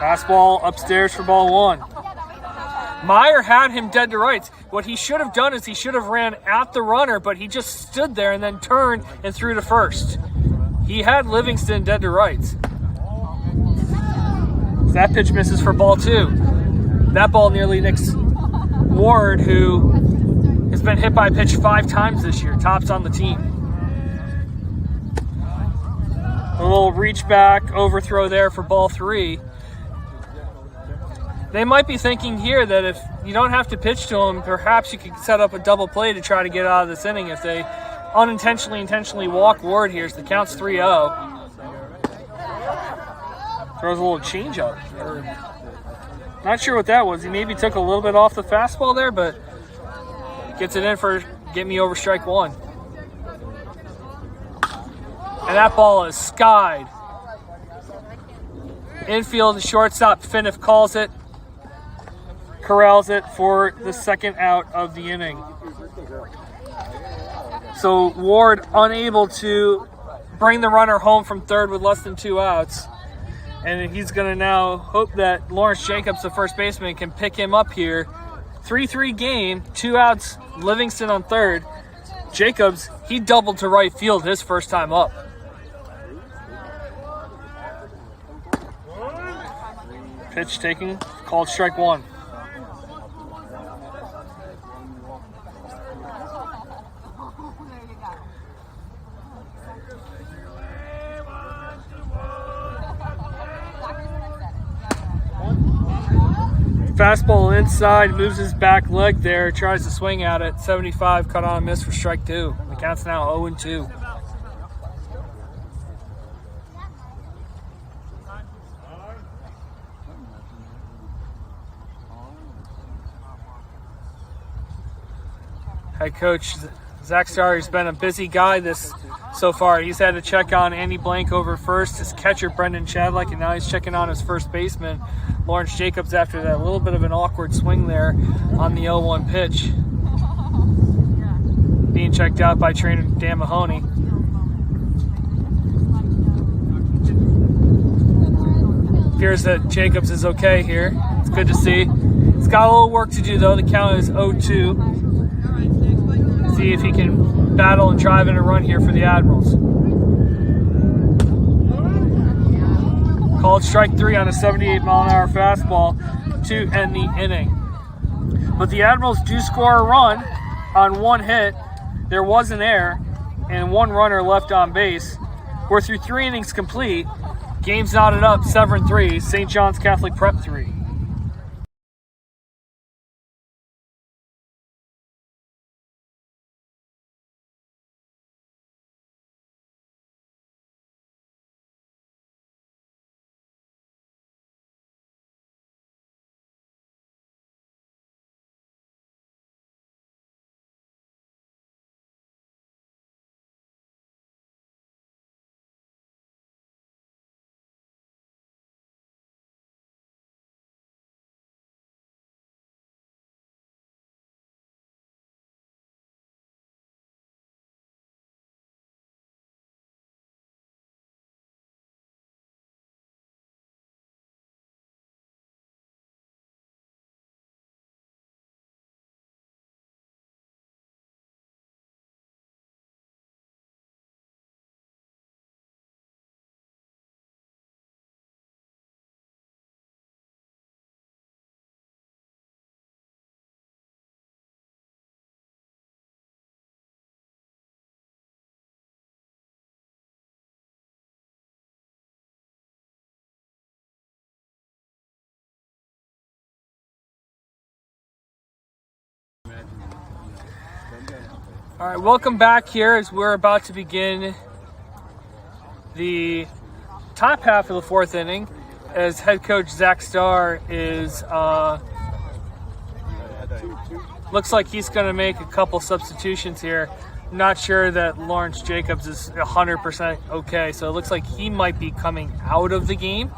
Fastball upstairs for ball one. Meyer had him dead to rights. What he should have done is he should have ran at the runner, but he just stood there and then turned and threw to first. He had Livingston dead to rights. That pitch misses for ball two. That ball nearly nicks Ward, who has been hit by a pitch 5 times this year, tops on the team. A little reach back overthrow there for ball 3. They might be thinking here that if you don't have to pitch to him, perhaps you could set up a double play to try to get out of this inning if they intentionally walk Ward here. So the count's 3-0. Throws a little changeup. Not sure what that was. He maybe took a little bit off the fastball there, but gets it in for get me over strike one. And that ball is skied. Infield, shortstop Finnif calls it. Corrals it for the second out of the inning. So Ward unable to bring the runner home from third with less than 2 outs. And he's going to now hope that Lawrence Jacobs, the first baseman, can pick him up here. 3-3 game, 2 outs, Livingston on third. Jacobs, he doubled to right field his first time up. Pitch taken, called strike one. Fastball inside, moves his back leg there, tries to swing at it. 75, cut on a miss for strike two. The count's now 0-2. Head coach Zach Starr has been a busy guy so far. He's had to check on Andy Blank over first, his catcher Brendan Chadlick, and now he's checking on his first baseman Lawrence Jacobs after that little bit of an awkward swing there on the 0-1 pitch. Being checked out by trainer Dan Mahoney. Appears that Jacobs is okay here. It's good to see. He's got a little work to do though. The count is 0-2. See if he can battle and drive in a run here for the Admirals. Called strike 3 on a 78-mile-an-hour fastball to end the inning. But the Admirals do score a run on one hit. There was an error and one runner left on base. We're through 3 innings complete. Game's knotted up, Severn 3, St. John's Catholic Prep 3. All right, welcome back here as we're about to begin the top half of the 4th inning as head coach Zach Starr is looks like he's going to make a couple substitutions here. I'm not sure that Lawrence Jacobs is 100% okay, so it looks like he might be coming out of the game.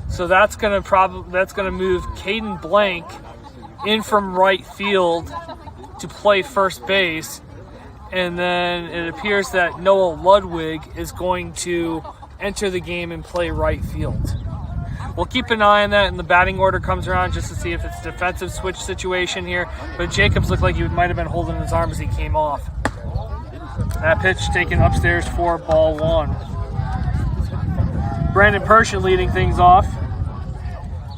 So that's gonna move Caden Blank in from right field to play first base, and then it appears that Noah Ludwig is going to enter the game and play right field. We'll keep an eye on that, and the batting order comes around just to see if it's a defensive switch situation here. But Jacobs looked like he might have been holding his arm as he came off. That pitch taken upstairs for ball one. Brandon Pershing leading things off.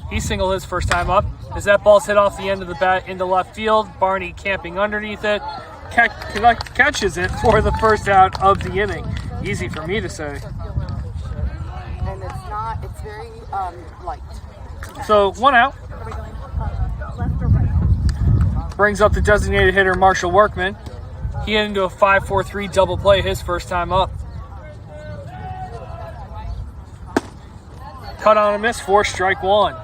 He singled his first time up. As that ball's hit off the end of the bat into left field, Barney camping underneath it, catches it for the first out of the inning. Easy for me to say. And it's very light. So 1 out. Brings up the designated hitter Marshall Workman. He hit into a 5-4-3 double play his first time up. Cut on a miss for strike one.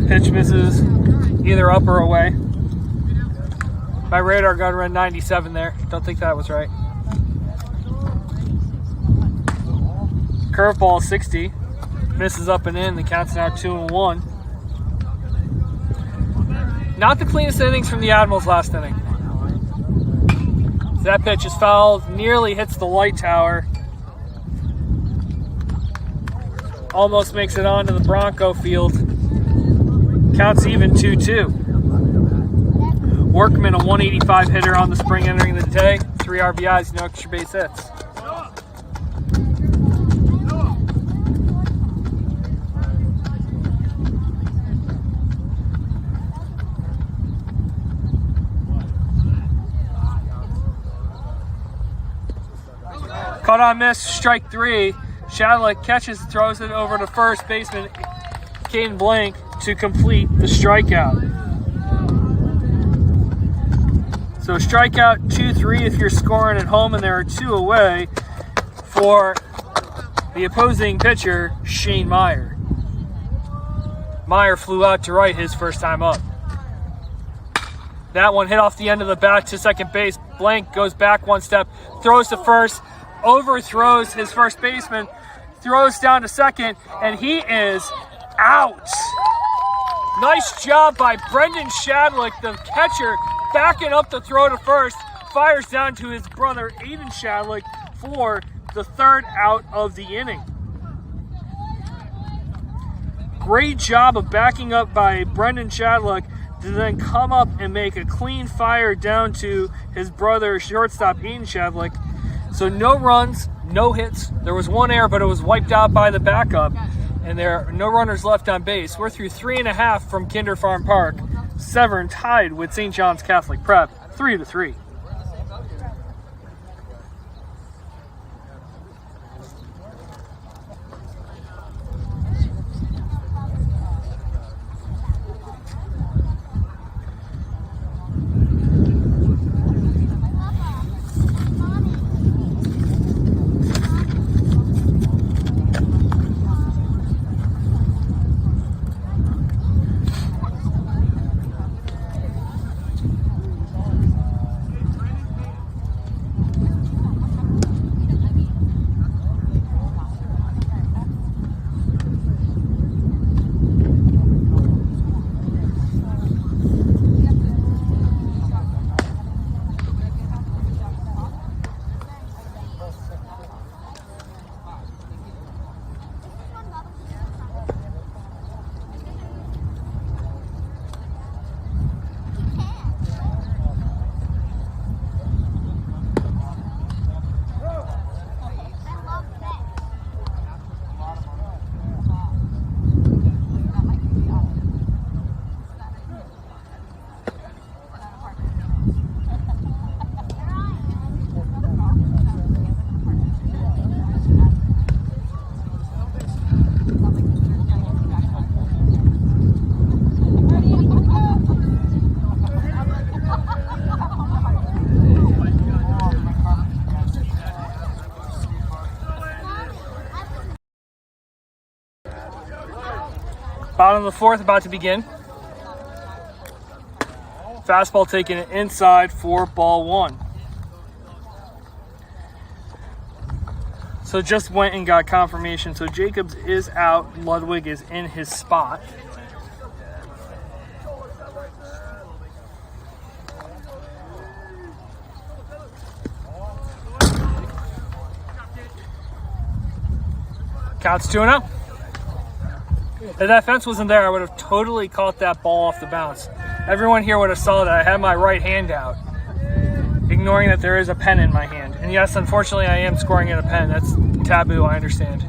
Pitch misses either up or away. My radar gun read 97 there. Don't think that was right. Curveball 60. Misses up and in. The count's now 2-1. Not the cleanest innings from the Admirals last inning. That pitch is fouled. Nearly hits the light tower. Almost makes it onto the Bronco field. Counts even 2-2. Workman, a 185 hitter on the spring entering the day. 3 RBIs, no extra base hits. Caught on miss, strike 3. Shadlick catches, throws it over to first baseman Caden Blank to complete the strikeout. So strikeout 2-3 if you're scoring at home, and there are 2 away for the opposing pitcher, Shane Meyer. Meyer flew out to right his first time up. That one hit off the end of the bat to second base. Blank goes back 1 step, throws to first, overthrows his first baseman, throws down to second, and he is out. Nice job by Brendan Shadlick, the catcher, backing up the throw to first, fires down to his brother Aiden Shadlick for the 3rd out of the inning. Great job of backing up by Brendan Shadlick to then come up and make a clean fire down to his brother shortstop Aiden Shadlick. So no runs, no hits. There was 1 error, but it was wiped out by the backup. And there are no runners left on base. We're through 3.5 from Kinder Farm Park. Severn tied with St. John's Catholic Prep, 3-3. Bottom of the 4th about to begin. Fastball taking it inside for ball 1. So just went and got confirmation. So Jacobs is out. Ludwig is in his spot. Counts 2-0. If that fence wasn't there, I would have totally caught that ball off the bounce. Everyone here would have saw that I had my right hand out, ignoring that there is a pen in my hand. And yes, unfortunately, I am scoring in a pen. That's taboo, I understand.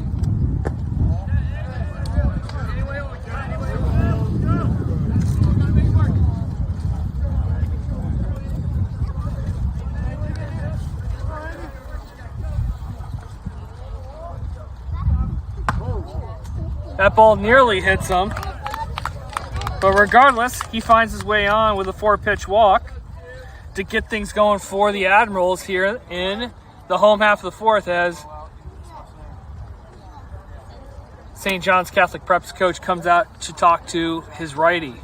That ball nearly hits him. But regardless, he finds his way on with a 4-pitch walk to get things going for the Admirals here in the home half of the 4th as St. John's Catholic Prep's coach comes out to talk to his righty.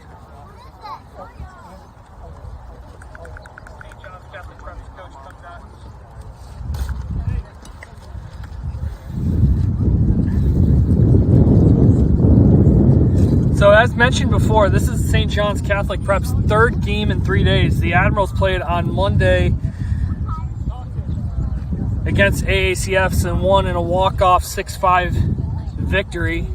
So as mentioned before, this is St. John's Catholic Prep's 3rd game in 3 days. The Admirals played on Monday against AACFs and won in a walk-off 6-5 victory.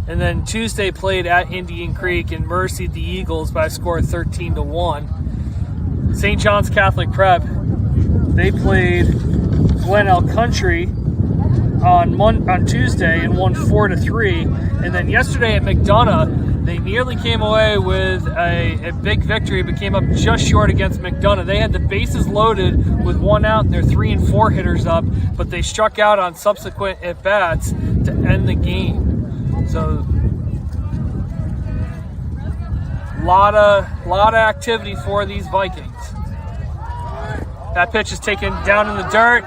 And then Tuesday played at Indian Creek and mercied the Eagles by a score of 13-1. St. John's Catholic Prep, they played Glen Elk Country on Tuesday and won 4-3. And then yesterday at McDonough, they nearly came away with a big victory, but came up just short against McDonough. They had the bases loaded with 1 out and their 3 and 4 hitters up, but they struck out on subsequent at-bats to end the game. So a lot of activity for these Vikings. That pitch is taken down in the dirt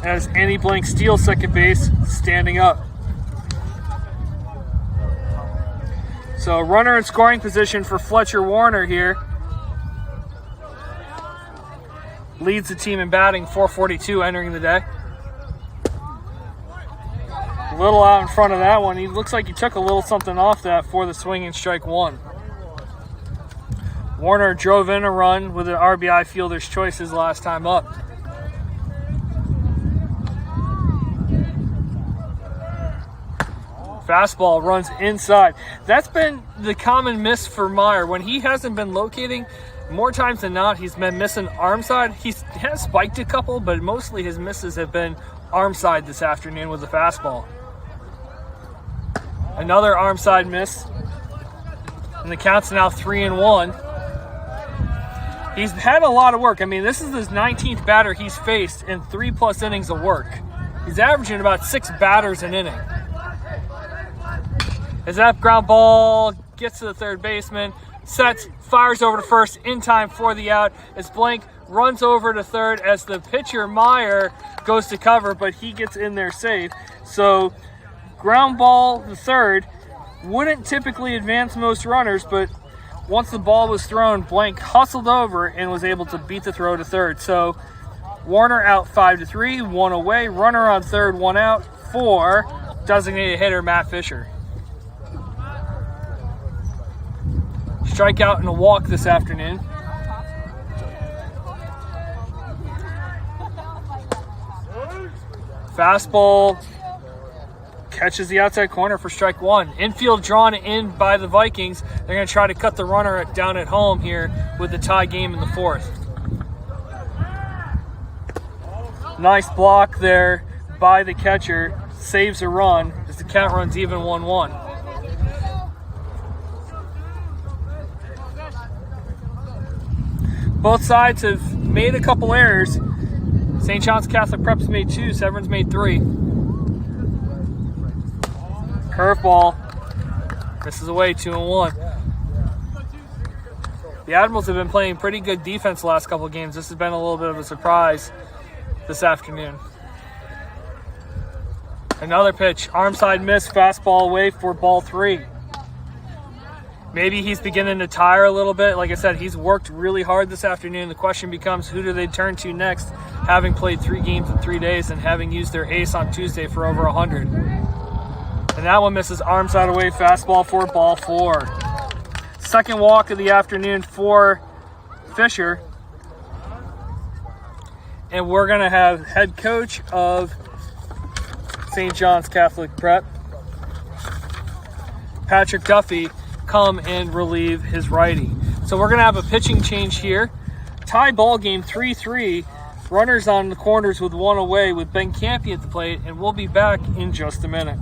as Andy Blank steals second base, standing up. So runner in scoring position for Fletcher Warner here. Leads the team in batting, 442 entering the day. A little out in front of that one. He looks like he took a little something off that for the swing and strike 1. Warner drove in a run with an RBI fielder's choice his last time up. Fastball runs inside. That's been the common miss for Meyer. When he hasn't been locating, more times than not, he's been missing arm side. He has spiked a couple, but mostly his misses have been arm side this afternoon with the fastball. Another arm side miss. And the count's now 3-1. He's had a lot of work. I mean, this is his 19th batter he's faced in 3+ innings of work. He's averaging about 6 batters an inning. As that ground ball gets to the third baseman, sets, fires over to first in time for the out. As Blank runs over to third as the pitcher, Meyer, goes to cover, but he gets in there safe. So ground ball to third wouldn't typically advance most runners, but once the ball was thrown, Blank hustled over and was able to beat the throw to third. So Warner out 5-3, 1 away, runner on third, 1 out for designated hitter Matt Fisher. Strikeout and a walk this afternoon. Fastball catches the outside corner for strike 1. Infield drawn in by the Vikings. They're going to try to cut the runner down at home here with the tie game in the 4th. Nice block there by the catcher. Saves a run as the count runs even 1-1. Both sides have made a couple errors. St. John's Catholic Prep's made 2, Severn's made 3. Curveball. This is away, 2-1. The Admirals have been playing pretty good defense the last couple of games. This has been a little bit of a surprise this afternoon. Another pitch, arm side miss, fastball away for ball 3. Maybe he's beginning to tire a little bit. Like I said, he's worked really hard this afternoon. The question becomes, who do they turn to next, having played 3 games in 3 days and having used their ace on Tuesday for over 100. And that one misses, arm side away, fastball for ball 4. Second walk of the afternoon for Fisher. And we're going to have head coach of St. John's Catholic Prep, Patrick Duffy, come and relieve his righty. So we're going to have a pitching change here. Tie ball game 3-3. Runners on the corners with 1 away with Ben Campion at the plate, and we'll be back in just a minute.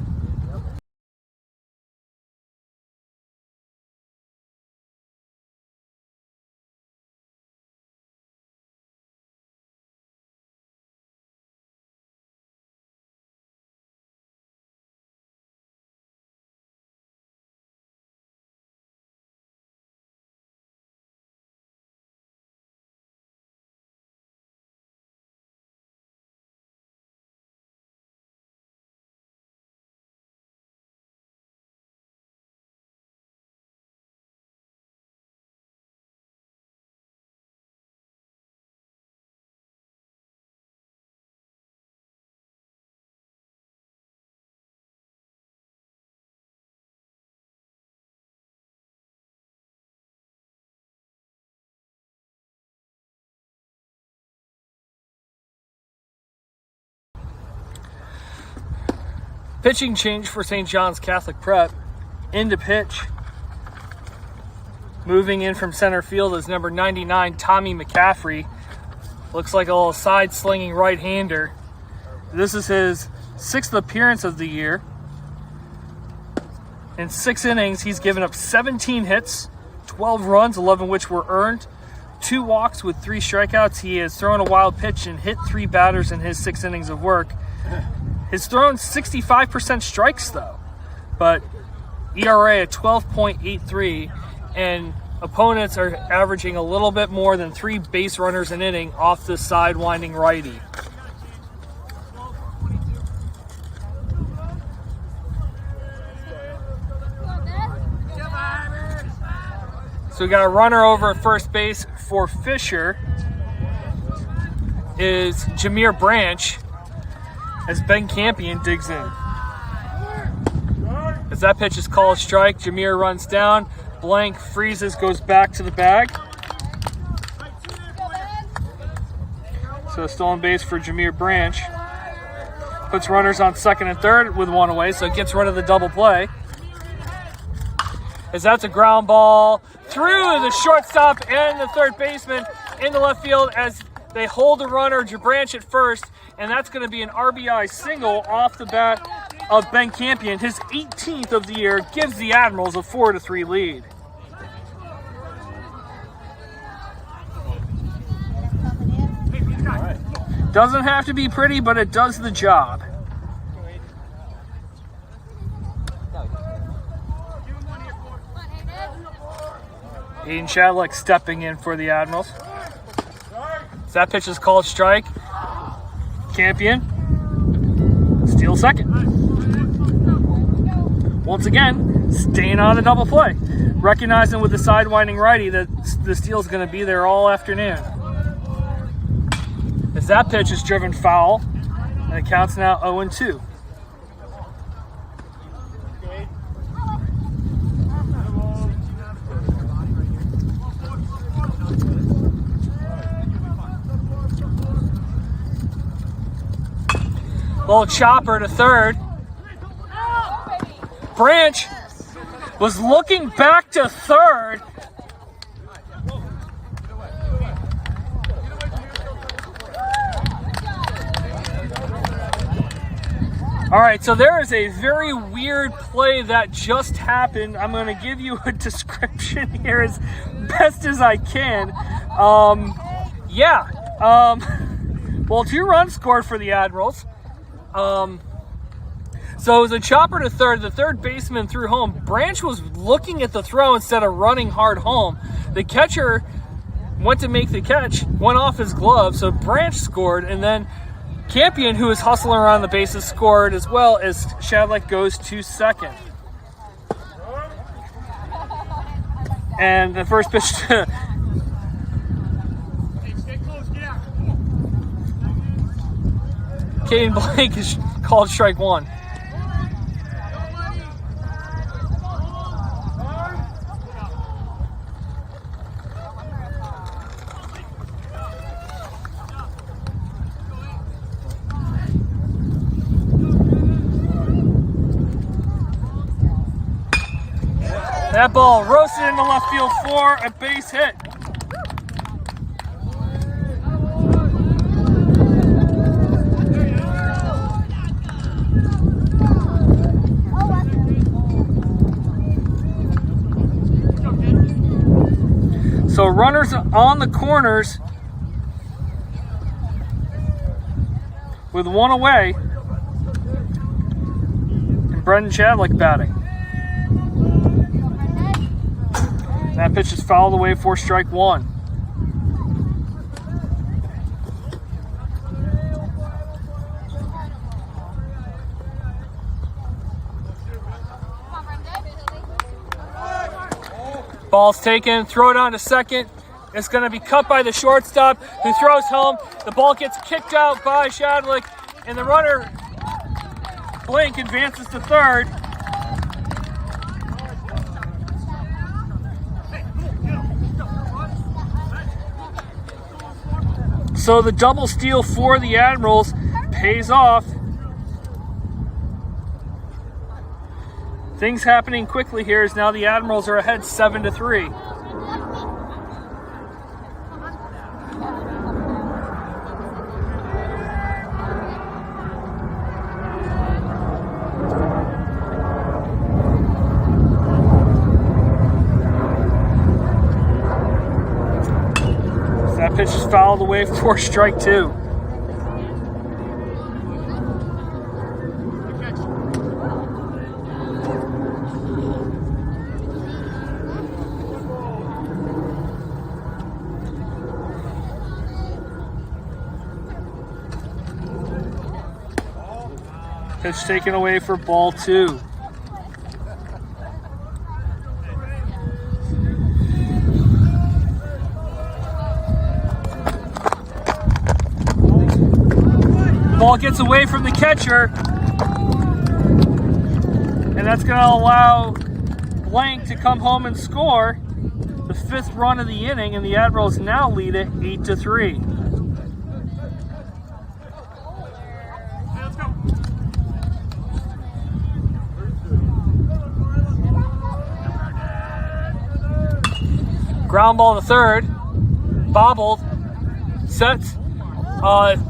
Pitching change for St. John's Catholic Prep. Into pitch. Moving in from center field is number 99, Tommy McCaffrey. Looks like a little side-slinging right-hander. This is his 6th appearance of the year. In 6 innings, he's given up 17 hits, 12 runs, 11 which were earned, 2 walks with 3 strikeouts. He has thrown a wild pitch and hit 3 batters in his 6 innings of work. He's thrown 65% strikes, though, but ERA at 12.83, and opponents are averaging a little bit more than 3 base runners an inning off the side-winding righty. So we got a runner over at first base for Fisher is Jameer Branch, as Ben Campion digs in. As that pitch is called strike, Jameer runs down, blank, freezes, goes back to the bag. So stolen base for Jameer Branch. Puts runners on second and third with 1 away, so it gets rid of the double play. As that's a ground ball through the shortstop and the third baseman into left field as they hold the runner, Branch at first, and that's going to be an RBI single off the bat of Ben Campion. His 18th of the year gives the Admirals a 4-3 lead. Doesn't have to be pretty, but it does the job. Aiden Shadlick stepping in for the Admirals. So that pitch is called strike. Campion steals second. Once again, staying on a double play. Recognizing with the side-winding righty that the steal is going to be there all afternoon. As that pitch is driven foul, and it counts now 0-2. Little chopper to third. Branch was looking back to third. All right, so there is a very weird play that just happened. I'm going to give you a description here as best as I can. Well, 2 runs scored for the Admirals. So it was a chopper to third. The third baseman threw home. Branch was looking at the throw instead of running hard home. The catcher went to make the catch, went off his glove, so Branch scored, and then Campion, who was hustling around the bases, scored as well as Shadlick goes to second. And the first pitch to Caden Blank is called strike one. That ball roasted into left field for a base hit. So runners on the corners with one away, and Brendan Chadlick batting. That pitch is fouled away for strike one. Ball's taken, throw it on to second. It's going to be cut by the shortstop, who throws home. The ball gets kicked out by Chadlick, and the runner, Blank, advances to third. So the double steal for the Admirals pays off. Things happening quickly here as now the Admirals are ahead 7-3. So that pitch is fouled away for strike two. Pitch taken away for ball two. Ball gets away from the catcher, and that's going to allow Blank to come home and score the fifth run of the inning, and the Admirals now lead it 8-3. Ground ball to third, bobbled, sets,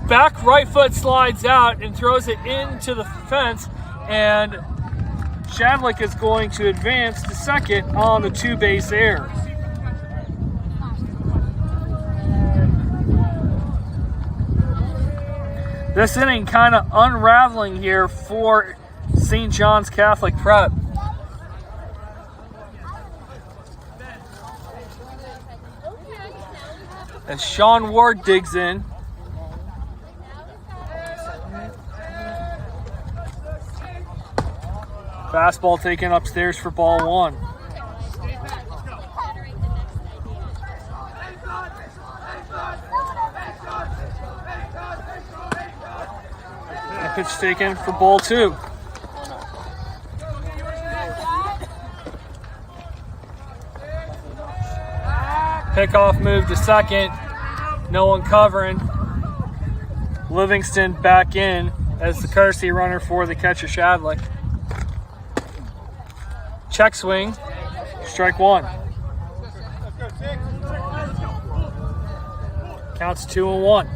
back right foot slides out and throws it into the fence, and Chadlick is going to advance to second on the two-base error. This inning kind of unraveling here for St. John's Catholic Prep. As Sean Ward digs in. Fastball taken upstairs for ball one. That pitch taken for ball two. Pickoff move to second. No one covering. Livingston back in as the courtesy runner for the catcher, Chadlick. Check swing. Strike one. Counts 2-1.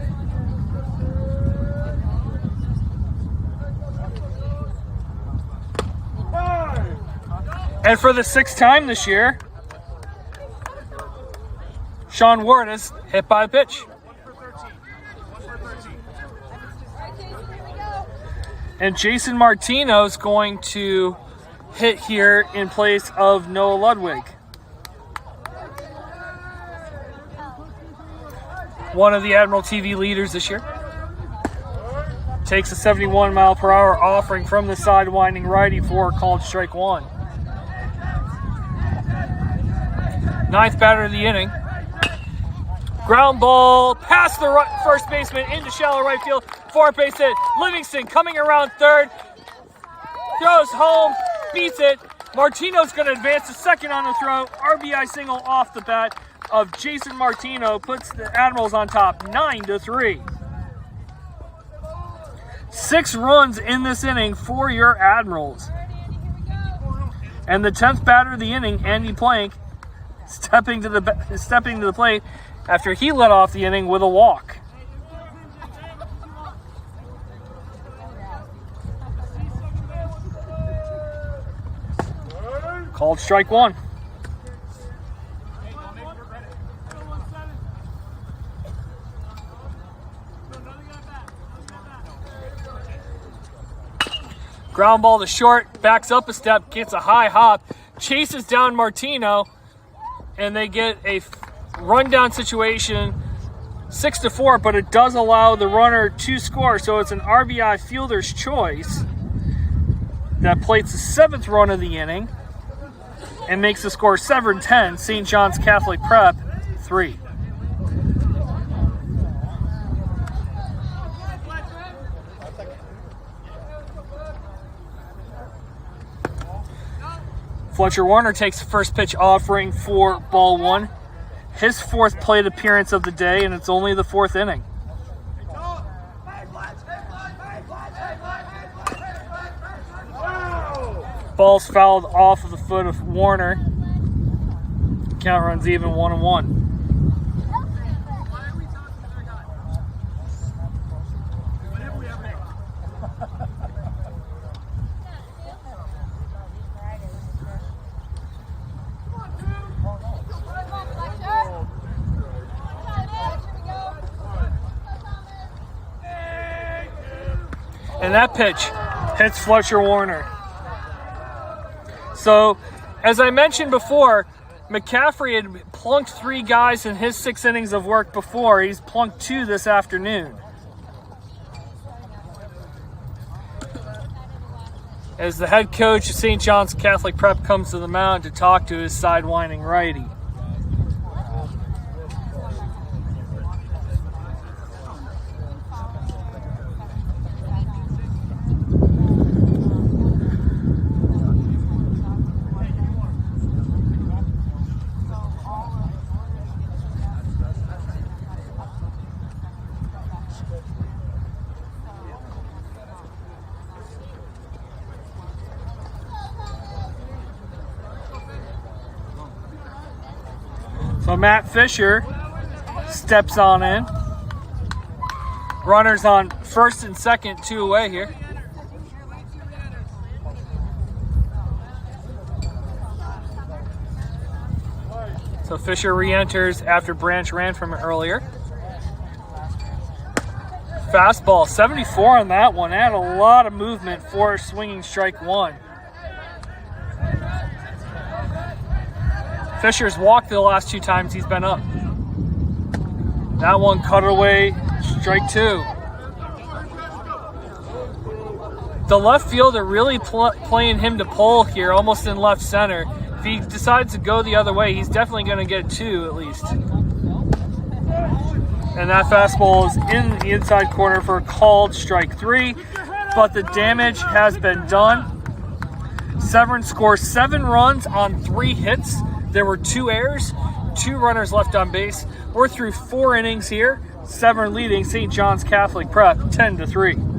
And for the sixth time this year, Sean Ward is hit by a pitch. And Jason Martino is going to hit here in place of Noah Ludwig. One of the Admiral TV leaders this year. Takes a 71-mile-per-hour offering from the sidewinding righty for called strike one. Ninth batter of the inning. Ground ball past the first baseman into shallow right field. Fourth base hit. Livingston coming around third. Throws home. Beats it. Martino's going to advance to second on the throw. RBI single off the bat of Jason Martino puts the Admirals on top 9-3. 6 runs in this inning for your Admirals. And the 10th batter of the inning, Andy Plank, stepping to the plate after he led off the inning with a walk. Called strike one. Ground ball to short, backs up a step, gets a high hop, chases down Martino, and they get a rundown situation, 6-4, but it does allow the runner to score, so it's an RBI fielder's choice that plates the 7th run of the inning and makes the score Severn 10, St. John's Catholic Prep 3. Fletcher Warner takes the first pitch offering for ball 1. His 4th plate appearance of the day, and it's only the 4th inning. Ball's fouled off of the foot of Warner. Count runs even 1-1. And that pitch hits Fletcher Warner. So, as I mentioned before, McCaffrey had plunked 3 guys in his 6 innings of work before. He's plunked 2 this afternoon. As the head coach of St. John's Catholic Prep comes to the mound to talk to his sidewinding righty. So Matt Fisher steps on in. Runners on first and second, 2 away here. So Fisher re-enters after Branch ran from it earlier. Fastball, 74 on that one. Had a lot of movement for swinging strike 1. Fisher's walked the last 2 times he's been up. That one cut away, strike 2. The left fielder really playing him to pole here, almost in left center. If he decides to go the other way, he's definitely going to get 2 at least. And that fastball is in the inside corner for a called strike 3, but the damage has been done. Severn scores 7 runs on 3 hits. There were 2 errors, 2 runners left on base. We're through 4 innings here. Severn leading St. John's Catholic Prep 10-3.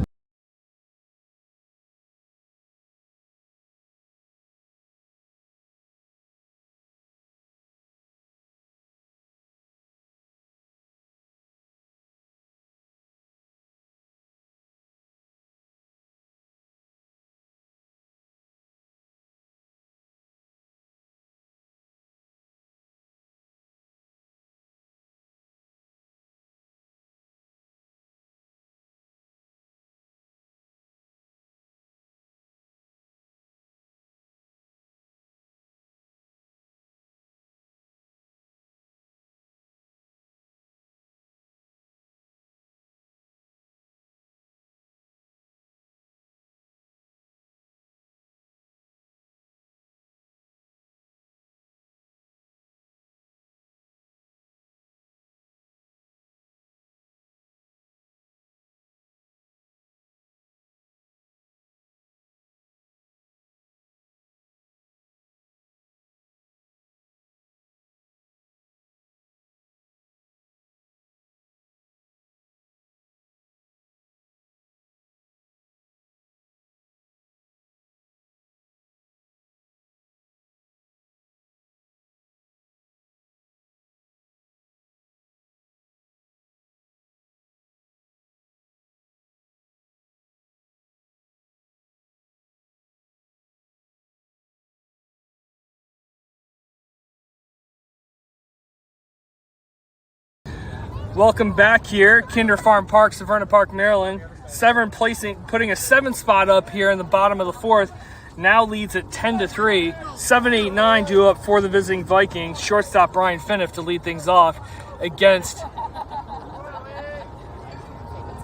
Welcome back here, Kinder Farm Park, Severn Park, Maryland. Severn putting a 7 spot up here in the bottom of the 4th. Now leads at 10-3. 7-8-9 due up for the visiting Vikings. Shortstop Brian Finney to lead things off against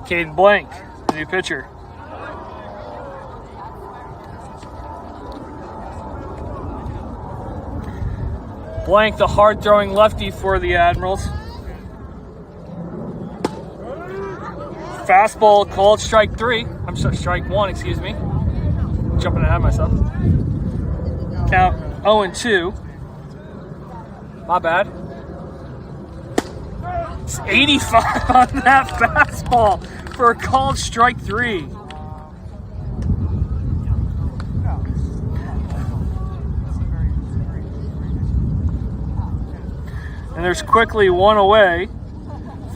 Caden Blank, the new pitcher. Blank, the hard-throwing lefty for the Admirals. Fastball called strike 3. I'm sorry, strike 1, excuse me. Jumping ahead of myself. Count 0-2. My bad. It's 85 on that fastball for a called strike 3. And there's quickly one away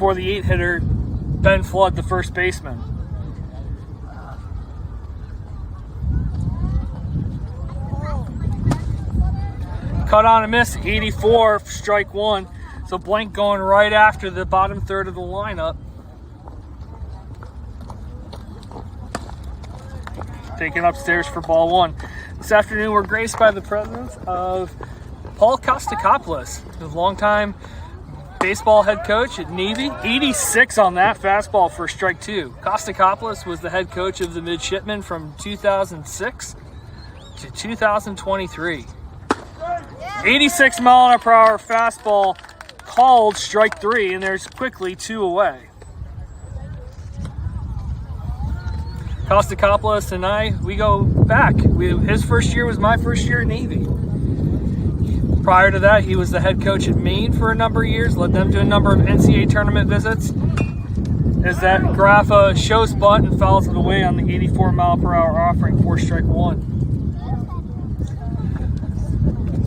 for the 8-hitter, Ben Flood, the first baseman. Cut on a miss, 84, strike 1. So Blank going right after the bottom third of the lineup. Taken upstairs for ball 1. This afternoon we're graced by the presence of Paul Kostakopoulos, the longtime baseball head coach at Navy. 86 on that fastball for strike 2. Kostakopoulos was the head coach of the Midshipmen from 2006 to 2023. 86 mile-per-hour fastball called strike 3, and there's quickly 2 away. Kostakopoulos and I, we go back. His first year was my first year at Navy. Prior to that, he was the head coach at Maine for a number of years, led them to a number of NCAA tournament visits. As that Graffa shows bunt and fouls it away on the 84 mile-per-hour offering for strike 1.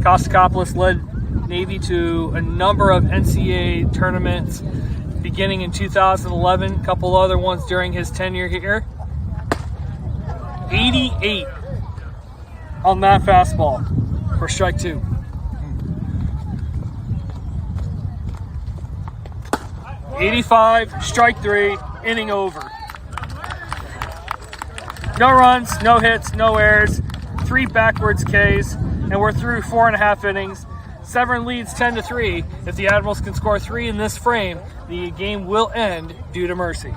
Kostakopoulos led Navy to a number of NCAA tournaments beginning in 2011, a couple other ones during his tenure here. 88 on that fastball for strike 2. .85, strike 3, inning over. No runs, no hits, no errors, 3 backwards Ks, and we're through 4.5 innings. Severn leads 10-3. If the Admirals can score 3 in this frame, the game will end due to mercy.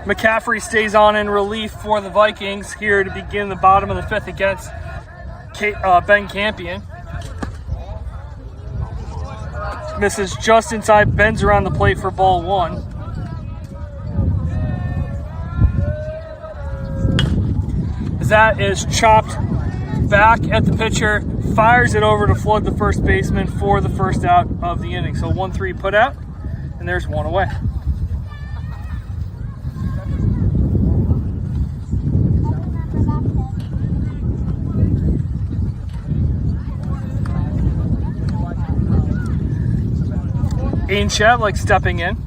McCaffrey stays on in relief for the Vikings here to begin the bottom of the 5th against Ben Campion. Misses just inside, bends around the plate for ball 1. As that is chopped back at the pitcher, fires it over to Flood, the first baseman, for the first out of the inning. So 1-3 put out, and there's 1 away. Aiden Shadlick stepping in.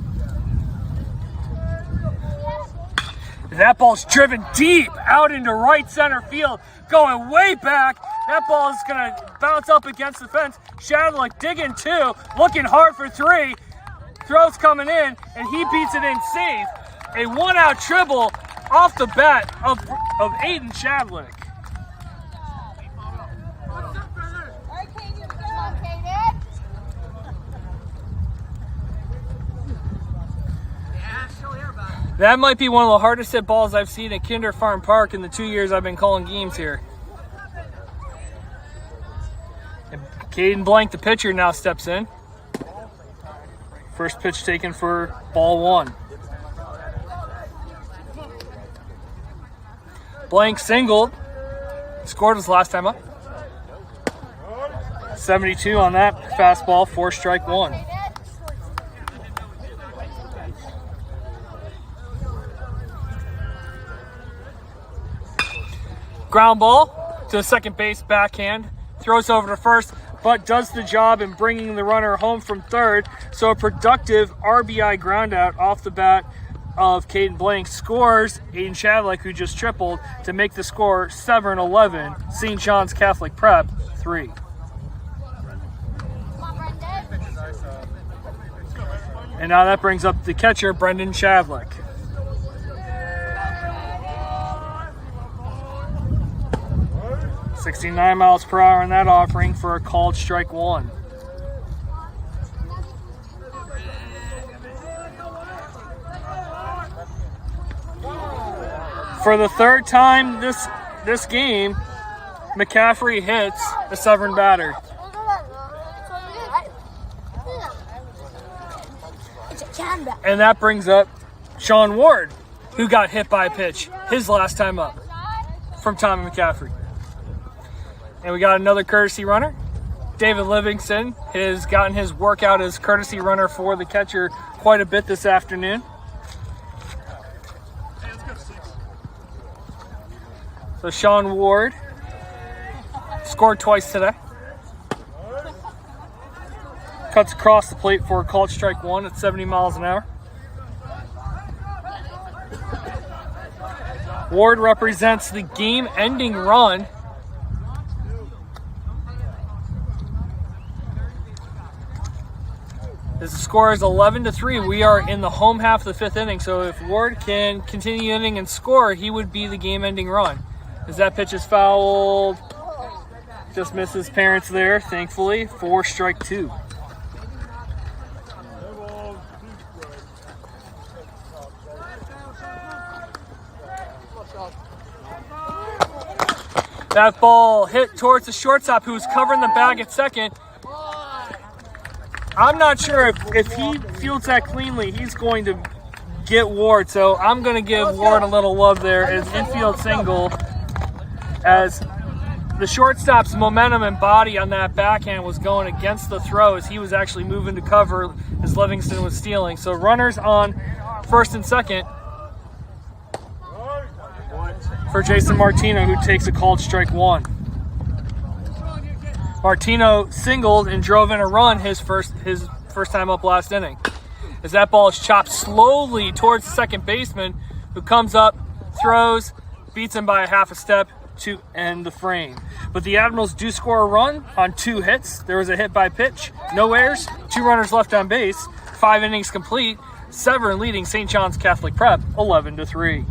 That ball's driven deep out into right center field, going way back That ball is going to bounce up against the fence. Shadlick digging 2, looking hard for 3. Throws coming in, and he beats it in safe. A one-out triple off the bat of Aiden Shadlick. That might be one of the hardest hit balls I've seen at Kinder Farm Park in the 2 years I've been calling games here. And Caden Blank, the pitcher, now steps in. First pitch taken for ball 1. Blank singled, scored his last time up. 72 on that fastball, 4 strike 1. Ground ball to the second base, backhand, throws over to first, but does the job in bringing the runner home from third. So a productive RBI groundout off the bat of Caden Blank scores Aiden Shadlick, who just tripled, to make the score Severn 11, St. John's Catholic Prep 3. And now that brings up the catcher, Brendan Shadlick. .69 miles per hour in that offering for a called strike 1. For the third time this game, McCaffrey hits a Severn batter. And that brings up Sean Ward, who got hit by a pitch his last time up from Tommy McCaffrey. And we got another courtesy runner. David Livingston has gotten his workout as courtesy runner for the catcher quite a bit this afternoon. So Sean Ward scored twice today. Cuts across the plate for a called strike 1 at 70 miles an hour. Ward represents the game-ending run as the score is 11-3. We are in the home half of the 5th inning, so if Ward can continue the inning and score, he would be the game-ending run. As that pitch is fouled, just misses parents there, thankfully, for strike 2. That ball hit towards the shortstop, who's covering the bag at second. I'm not sure if he fields that cleanly, he's going to get Ward. So I'm going to give Ward a little love there as infield single, as the shortstop's momentum and body on that backhand was going against the throw as he was actually moving to cover as Livingston was stealing. So runners on first and second for Jason Martino, who takes a called strike 1. Martino singled and drove in a run his first time up last inning. As that ball is chopped slowly towards the second baseman, who comes up, throws, beats him by a half a step to end the frame. But the Admirals do score a run on 2 hits. There was a hit by pitch, no errors, 2 runners left on base, 5 innings complete. Severn leading St. John's Catholic Prep 11-3.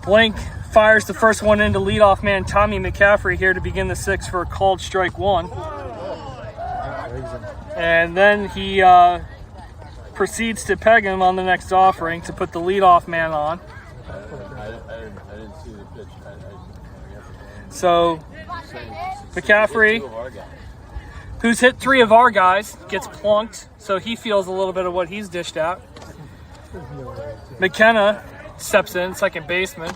Blank fires the first one into leadoff man Tommy McCaffrey here to begin the sixth for a called strike one. And then he proceeds to peg him on the next offering to put the leadoff man on. I didn't see the pitch. So McCaffrey, who's hit 3 of our guys, gets plunked, so he feels a little bit of what he's dished out. McKenna steps in, second baseman.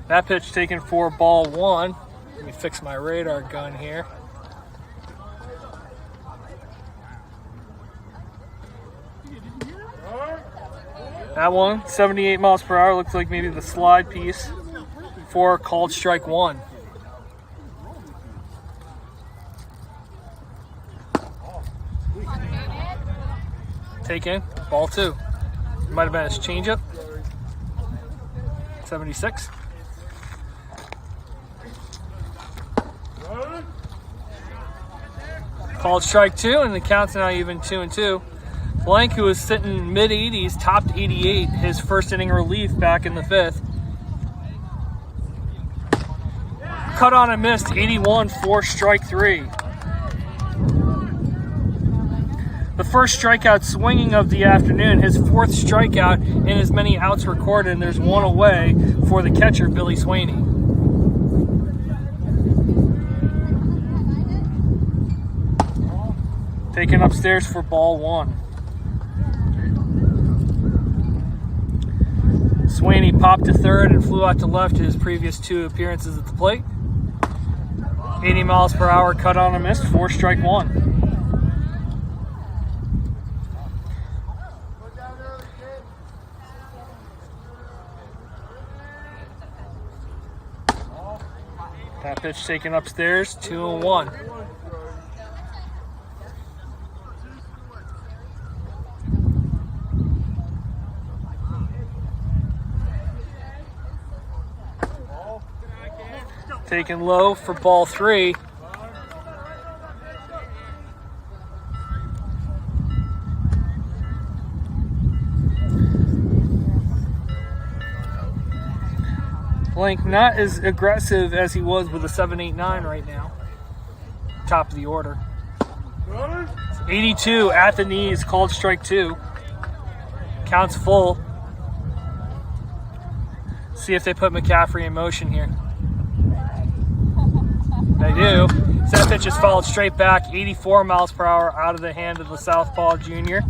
That pitch taken for ball 1. Let me fix my radar gun here. That one, 78 miles per hour, looks like maybe the slide piece for called strike 1. Taken, ball 2. Might have been his changeup. 76. Called strike 2, and the count's now even 2-2. Blank, who was sitting mid-80s, topped 88, his first inning relief back in the 5th. Cut on and missed, 81 for strike 3. The first strikeout swinging of the afternoon, his 4th strikeout in as many outs recorded, and there's one away for the catcher, Billy Swaney. Taken upstairs for ball 1. Swaney popped to third and flew out to left his previous 2 appearances at the plate. 80 miles per hour, cut on and missed for strike 1. That pitch taken upstairs, 2-1. Taken low for ball 3. Blank not as aggressive as he was with a 7-8-9 right now. Top of the order. 82 at the knees, called strike 2. Counts full. See if they put McCaffrey in motion here. They do. So that pitch is followed straight back, 84 miles per hour out of the hand of the southpaw junior.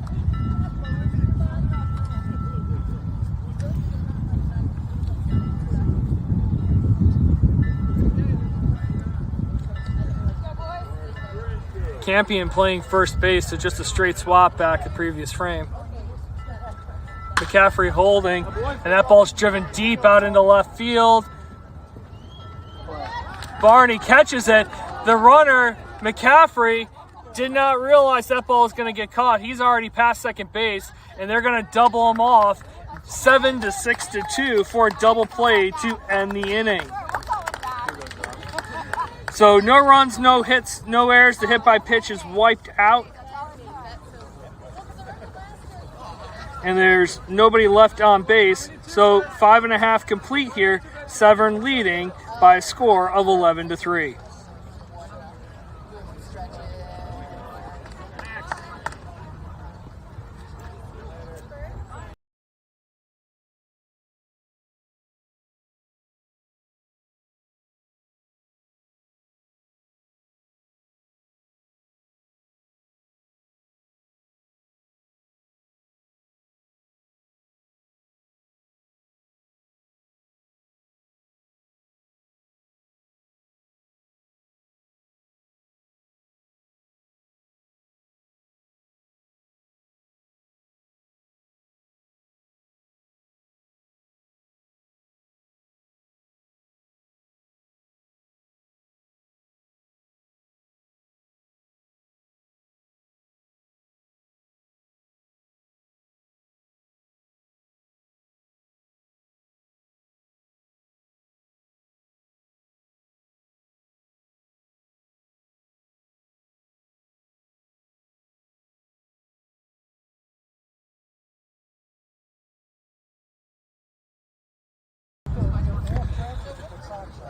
Campion playing first base, so just a straight swap back the previous frame. McCaffrey holding, and that ball's driven deep out into left field. Barney catches it. The runner, McCaffrey, did not realize that ball was going to get caught. He's already past second base, and they're going to double him off 7-6-2 for a double play to end the inning. So no runs, no hits, no errors. The hit by pitch is wiped out. And there's nobody left on base. So 5.5 complete here. Severn leading by a score of 11-3.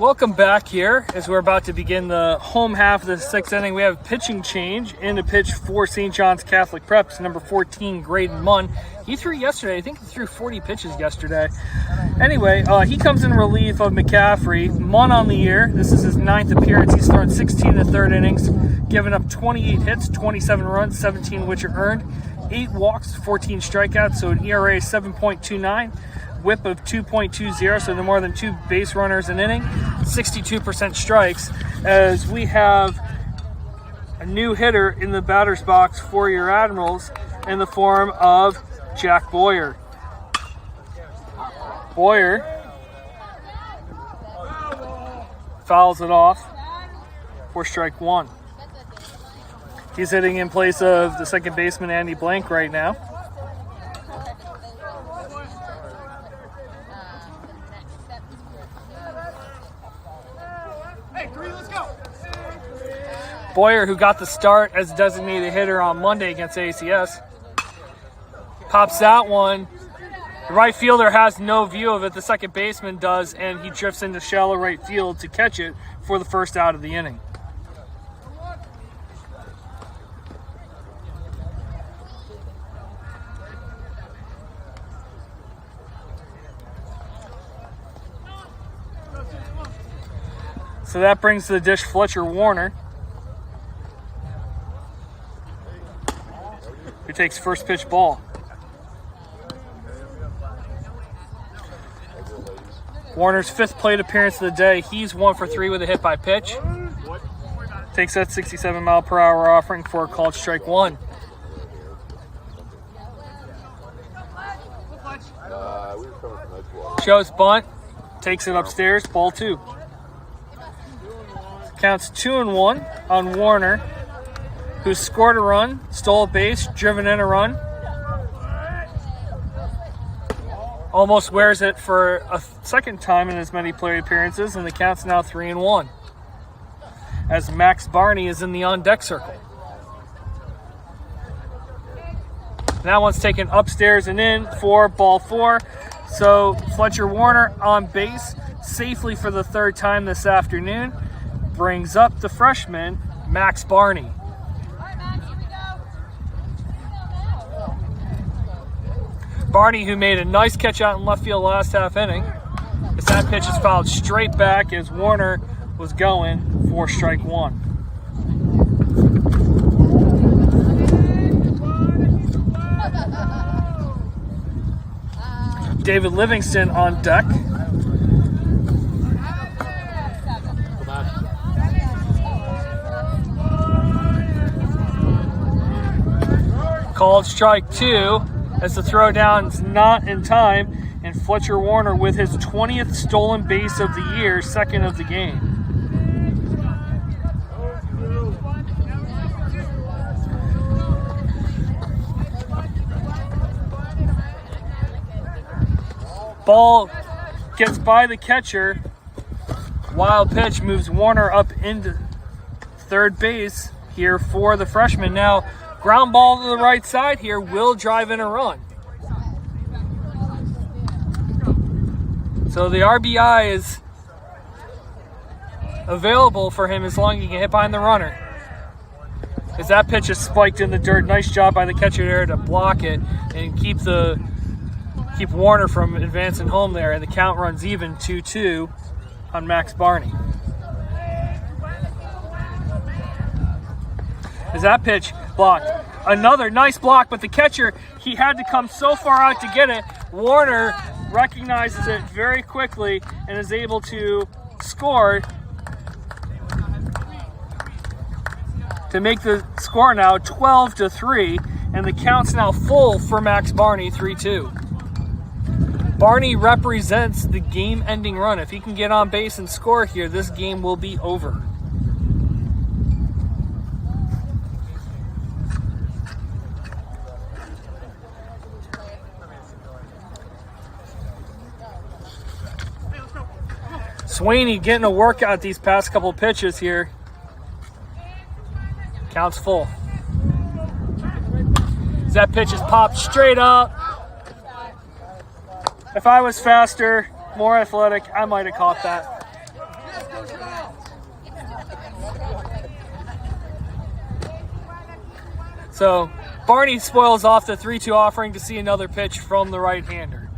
Welcome back here as we're about to begin the home half of the 6th inning. We have pitching change in to pitch for St. John's Catholic Preps, number 14, Graydon Munn. He threw yesterday. I think he threw 40 pitches yesterday. Anyway, he comes in relief of McCaffrey. Munn on the year. This is his 9th appearance. He's thrown 16 in the 3rd innings, giving up 28 hits, 27 runs, 17 which are earned, 8 walks, 14 strikeouts, so an ERA 7.29. Whip of 2.20, so no more than 2 base runners an inning, 62% strikes, as we have a new hitter in the batter's box for your Admirals in the form of Jack Boyer. Boyer fouls it off for strike 1. He's hitting in place of the second baseman Andy Blank right now. Boyer, who got the start as designated hitter on Monday against ACS, pops that one. The right fielder has no view of it. The second baseman does, and he drifts into shallow right field to catch it for the first out of the inning. So that brings to the dish Fletcher Warner, who takes first pitch ball. Warner's 5th plate appearance of the day. He's 1 for 3 with a hit by pitch. Takes that 67-mile-per-hour offering for a called strike 1. Shows bunt. Takes it upstairs. Ball 2. Counts 2-1 on Warner, who scored a run, stole a base, driven in a run. Almost wears it for a second time in as many plate appearances, and the count's now 3-1. As Max Barney is in the on-deck circle. That one's taken upstairs and in for ball 4. So Fletcher Warner on base safely for the 3rd time this afternoon. Brings up the freshman, Max Barney. Barney, who made a nice catch out in left field last half inning, as that pitch is fouled straight back as Warner was going for strike 1. David Livingston on deck. Called strike 2 as the throwdown's not in time, and Fletcher Warner with his 20th stolen base of the year, 2nd of the game. Ball gets by the catcher. Wild pitch moves Warner up into 3rd base here for the freshman. Now, ground ball to the right side here will drive in a run. So the RBI is available for him as long as he can hit behind the runner. As that pitch is spiked in the dirt, nice job by the catcher there to block it and keep Warner from advancing home there. And the count runs even 2-2 on Max Barney. As that pitch blocked. Another nice block, but the catcher, he had to come so far out to get it. Warner recognizes it very quickly and is able to score to make the score now 12-3, and the count's now full for Max Barney, 3-2. Barney represents the game-ending run. If he can get on base and score here, this game will be over. Swaney getting a workout these past couple pitches here. Count's full. As that pitch is popped straight up. If I was faster, more athletic, I might have caught that. So Barney spoils off the 3-2 offering to see another pitch from the right-hander.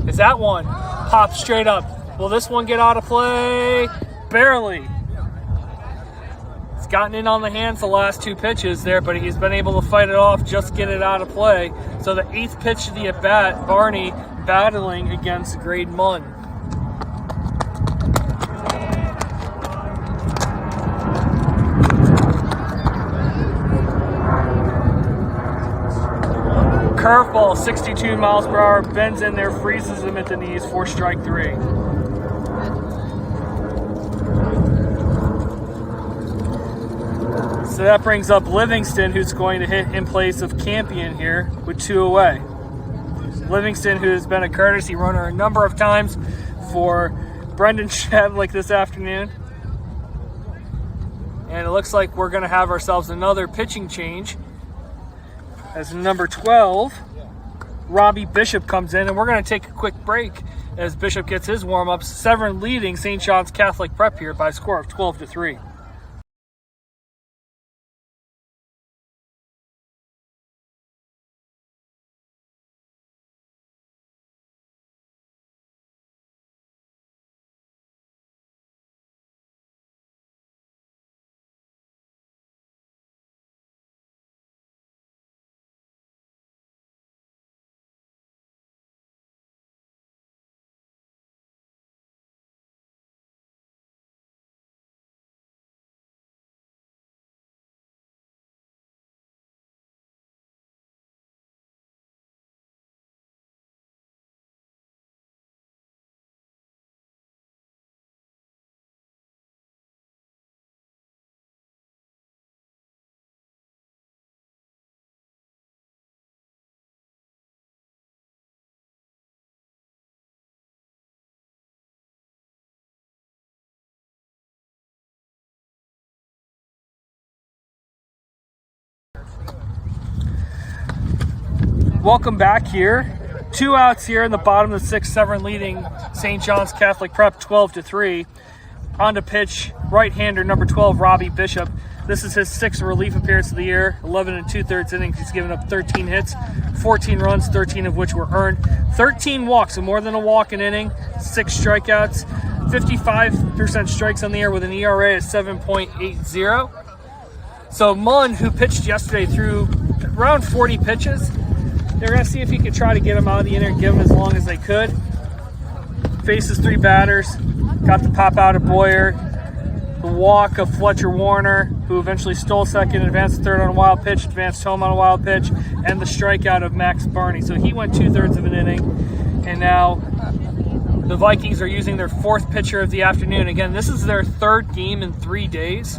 Is that one? Pops straight up. Will this one get out of play? Barely. He's gotten in on the hands the last 2 pitches there, but he's been able to fight it off, just get it out of play. So the 8th pitch of the at-bat, Barney battling against Grade Munn. Curveball, 62 miles per hour, bends in there, freezes him at the knees for strike 3. So that brings up Livingston, who's going to hit in place of Campion here with 2 away. Livingston, who has been a courtesy runner a number of times for Brendan Shadlick this afternoon. And it looks like we're going to have ourselves another pitching change as number 12, Robbie Bishop, comes in, and we're going to take a quick break as Bishop gets his warm-ups. Severn leading St. John's Catholic Prep here by a score of 12-3. Welcome back here. 2 outs here in the bottom of the 6th. Severn leading St. John's Catholic Prep 12-3. On to pitch, right-hander number 12, Robbie Bishop. This is his 6th relief appearance of the year. 11 2/3 innings. He's given up 13 hits, 14 runs, 13 of which were earned. 13 walks, so more than a walk an inning. 6 strikeouts. 55% strikes on the year with an ERA of 7.80. So Munn, who pitched yesterday, threw around 40 pitches. They're going to see if he could try to get him out of the inning, give him as long as they could. Faces 3 batters. Got the pop out of Boyer. The walk of Fletcher Warner, who eventually stole second, advanced third on a wild pitch, advanced home on a wild pitch, and the strikeout of Max Barney. So he went 2/3 of an inning. And now the Vikings are using their 4th pitcher of the afternoon. Again, this is their 3rd game in 3 days.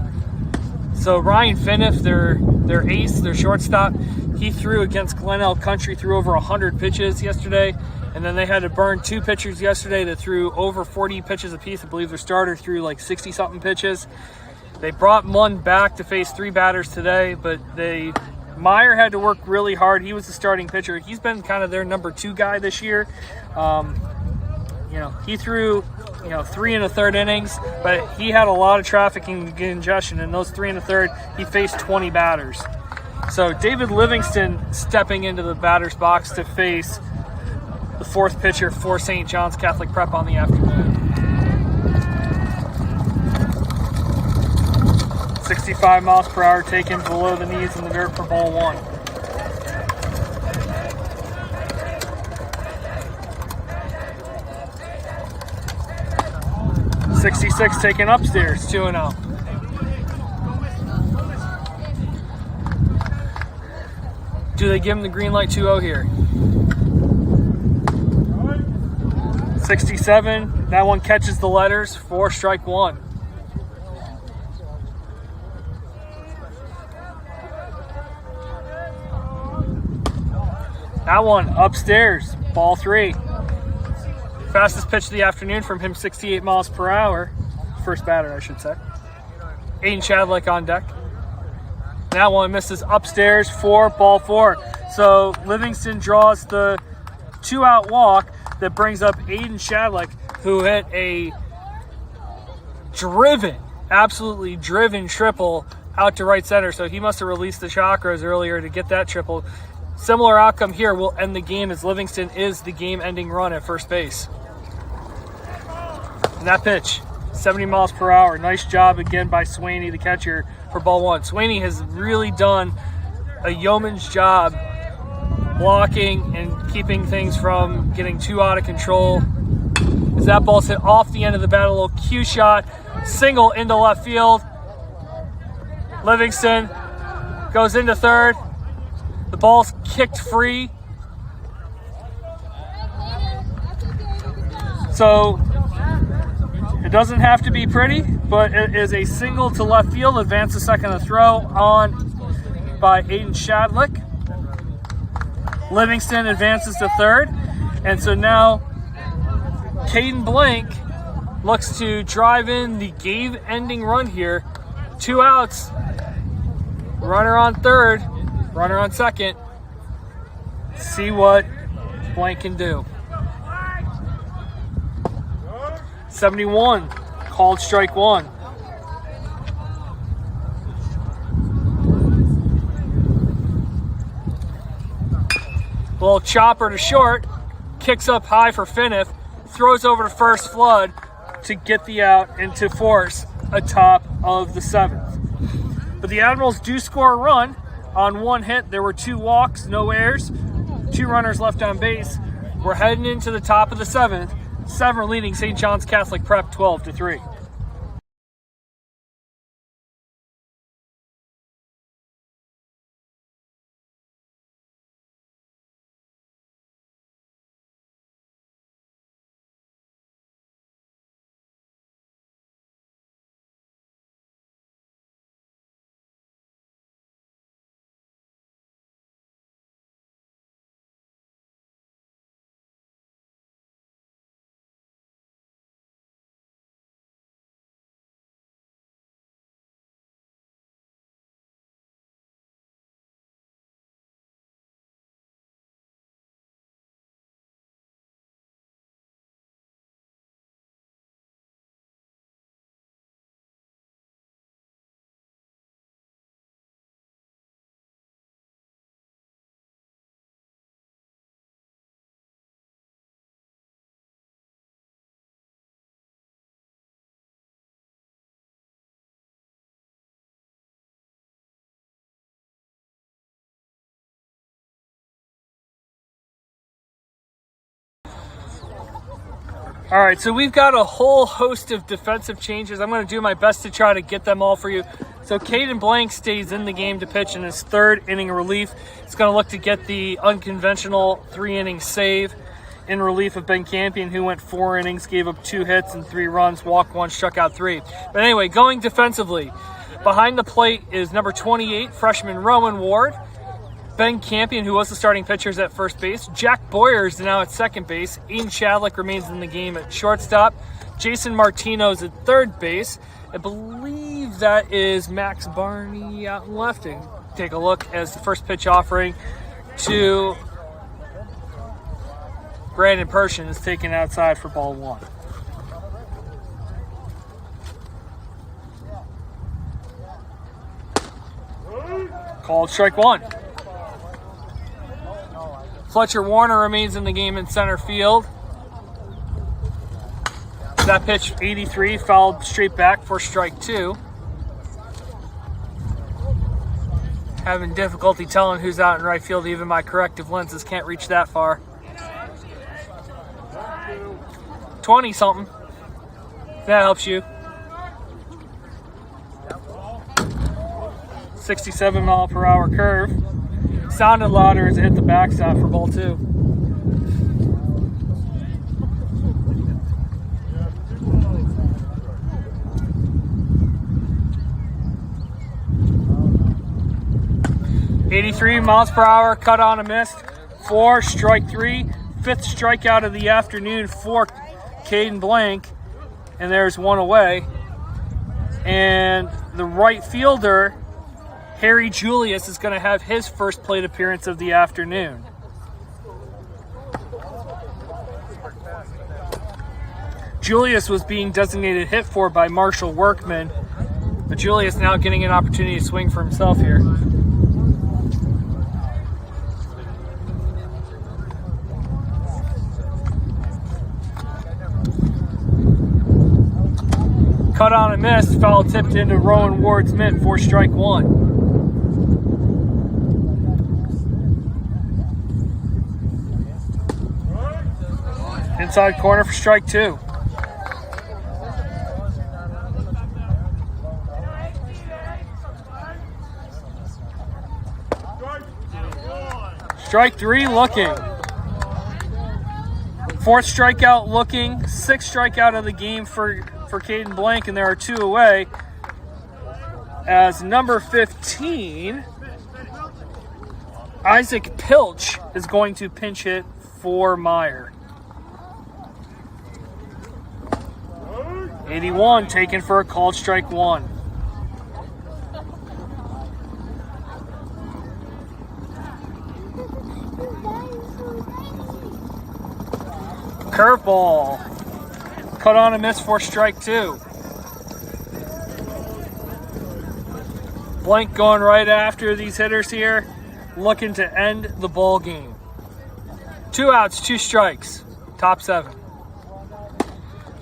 So Ryan Finney, their ace, their shortstop, he threw against Glenelg Country, threw over 100 pitches yesterday. And then they had to burn 2 pitchers yesterday that threw over 40 pitches apiece. I believe their starter threw like 60-something pitches. They brought Munn back to face 3 batters today, but Meyer had to work really hard. He was the starting pitcher. He's been kind of their number 2 guy this year. He threw 3 1/3 innings, but he had a lot of traffic and congestion. In those 3 1/3, he faced 20 batters. So David Livingston stepping into the batter's box to face the 4th pitcher for St. John's Catholic Prep on the afternoon. 65 miles per hour taken below the knees in the dirt for ball 1. .66 taken upstairs, 2-0. Do they give him the green light 2-0 here? 67, that one catches the letters for strike 1. That one upstairs, ball 3. Fastest pitch of the afternoon from him, 68 miles per hour. First batter, I should say. Aiden Chadlick on deck. That one misses upstairs for ball 4. So Livingston draws the 2-out walk that brings up Aiden Chadlick, who hit a absolutely driven triple out to right center. So he must have released the chakras earlier to get that triple. Similar outcome here will end the game as Livingston is the game-ending run at first base. And that pitch, 70 miles per hour. Nice job again by Swaney, the catcher, for ball one. Swaney has really done a yeoman's job blocking and keeping things from getting too out of control. As that ball's hit off the end of the bat, a little cue shot, single into left field. Livingston goes into third. The ball's kicked free. So it doesn't have to be pretty, but it is a single to left field. Advance the second to throw on by Aiden Shadlick. Livingston advances to third. And so now Caden Blank looks to drive in the game-ending run here. 2 outs. Runner on third. Runner on second. See what Blank can do. 71. Called strike one. Little chopper to short. Kicks up high for Finneth. Throws over to first Flood to get the out and to force atop of the 7th. But the Admirals do score a run on one hit. There were 2 walks, no errors, 2 runners left on base. We're heading into the top of the 7th. Severn leading St. John's Catholic Prep 12-3. All right, so we've got a whole host of defensive changes. I'm going to do my best to try to get them all for you. So Caden Blank stays in the game to pitch in his 3rd inning relief. He's going to look to get the unconventional 3-inning save in relief of Ben Campion, who went 4 innings, gave up 2 hits and 3 runs, walked 1, struck out 3. But anyway, going defensively, behind the plate is number 28, freshman Rowan Ward. Ben Campion, who was the starting pitcher, is at first base. Jack Boyer is now at second base. Ian Shadlick remains in the game at shortstop. Jason Martino's at third base. I believe that is Max Barney out in left. And take a look as the first pitch offering to Brandon Pershin is taken outside for ball 1. Called strike 1. Fletcher Warner remains in the game in center field. That pitch, 83, fouled straight back for strike 2. Having difficulty telling who's out in right field. Even my corrective lenses can't reach that far. 20-something. That helps you. 67 mile per hour curve. Sounded louder as it hit the backstop for ball 2. .83 miles per hour, cut on a miss. 4, strike 3. 5th strikeout of the afternoon for Caden Blank. And there's 1 away. And the right fielder, Harry Julius, is going to have his first plate appearance of the afternoon. Julius was being designated hit for by Marshall Workman, but Julius now getting an opportunity to swing for himself here. Cut on a miss, foul tipped into Rowan Ward's mitt for strike one. Inside corner for strike two. Strike three looking. Fourth strikeout looking. Sixth strikeout of the game for Caden Blank, and there are two away. As number 15, Isaac Pilch, is going to pinch hit for Meyer. 81 taken for a called strike one. Curveball. Cut on a miss for strike two. Blank going right after these hitters here, looking to end the ball game. 2 outs, 2 strikes, top 7.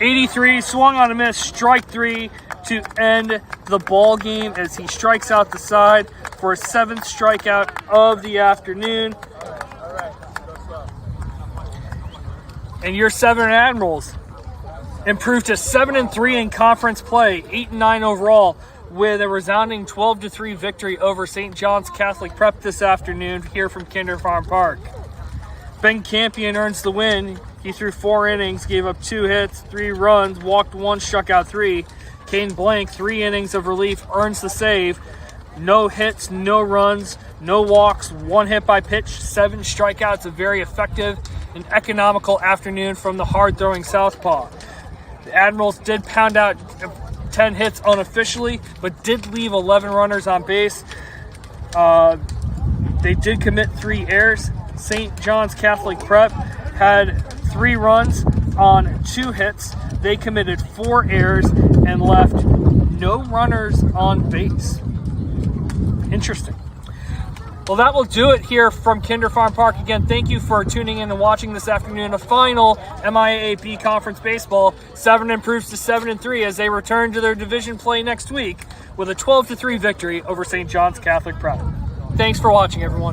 83 swung on a miss, strike 3 to end the ball game as he strikes out the side for a 7th strikeout of the afternoon. And your Severn Admirals improved to 7-3 in conference play, 8-9 overall, with a resounding 12-3 victory over St. John's Catholic Prep this afternoon here from Kinder Farm Park. Ben Campion earns the win. He threw 4 innings, gave up 2 hits, 3 runs, walked 1, struck out 3. Caden Blank, 3 innings of relief, earns the save. No hits, no runs, no walks, 1 hit by pitch, 7 strikeouts. A very effective and economical afternoon from the hard-throwing southpaw. The Admirals did pound out 10 hits unofficially, but did leave 11 runners on base. They did commit 3 errors. St. John's Catholic Prep had 3 runs on 2 hits. They committed 4 errors and left no runners on base. Interesting. Well, that will do it here from Kinder Farm Park. Again, thank you for tuning in and watching this afternoon. A final MIAAP Conference Baseball. Severn improves to 7-3 as they return to their division play next week with a 12-3 victory over St. John's Catholic Prep. Thanks for watching, everyone.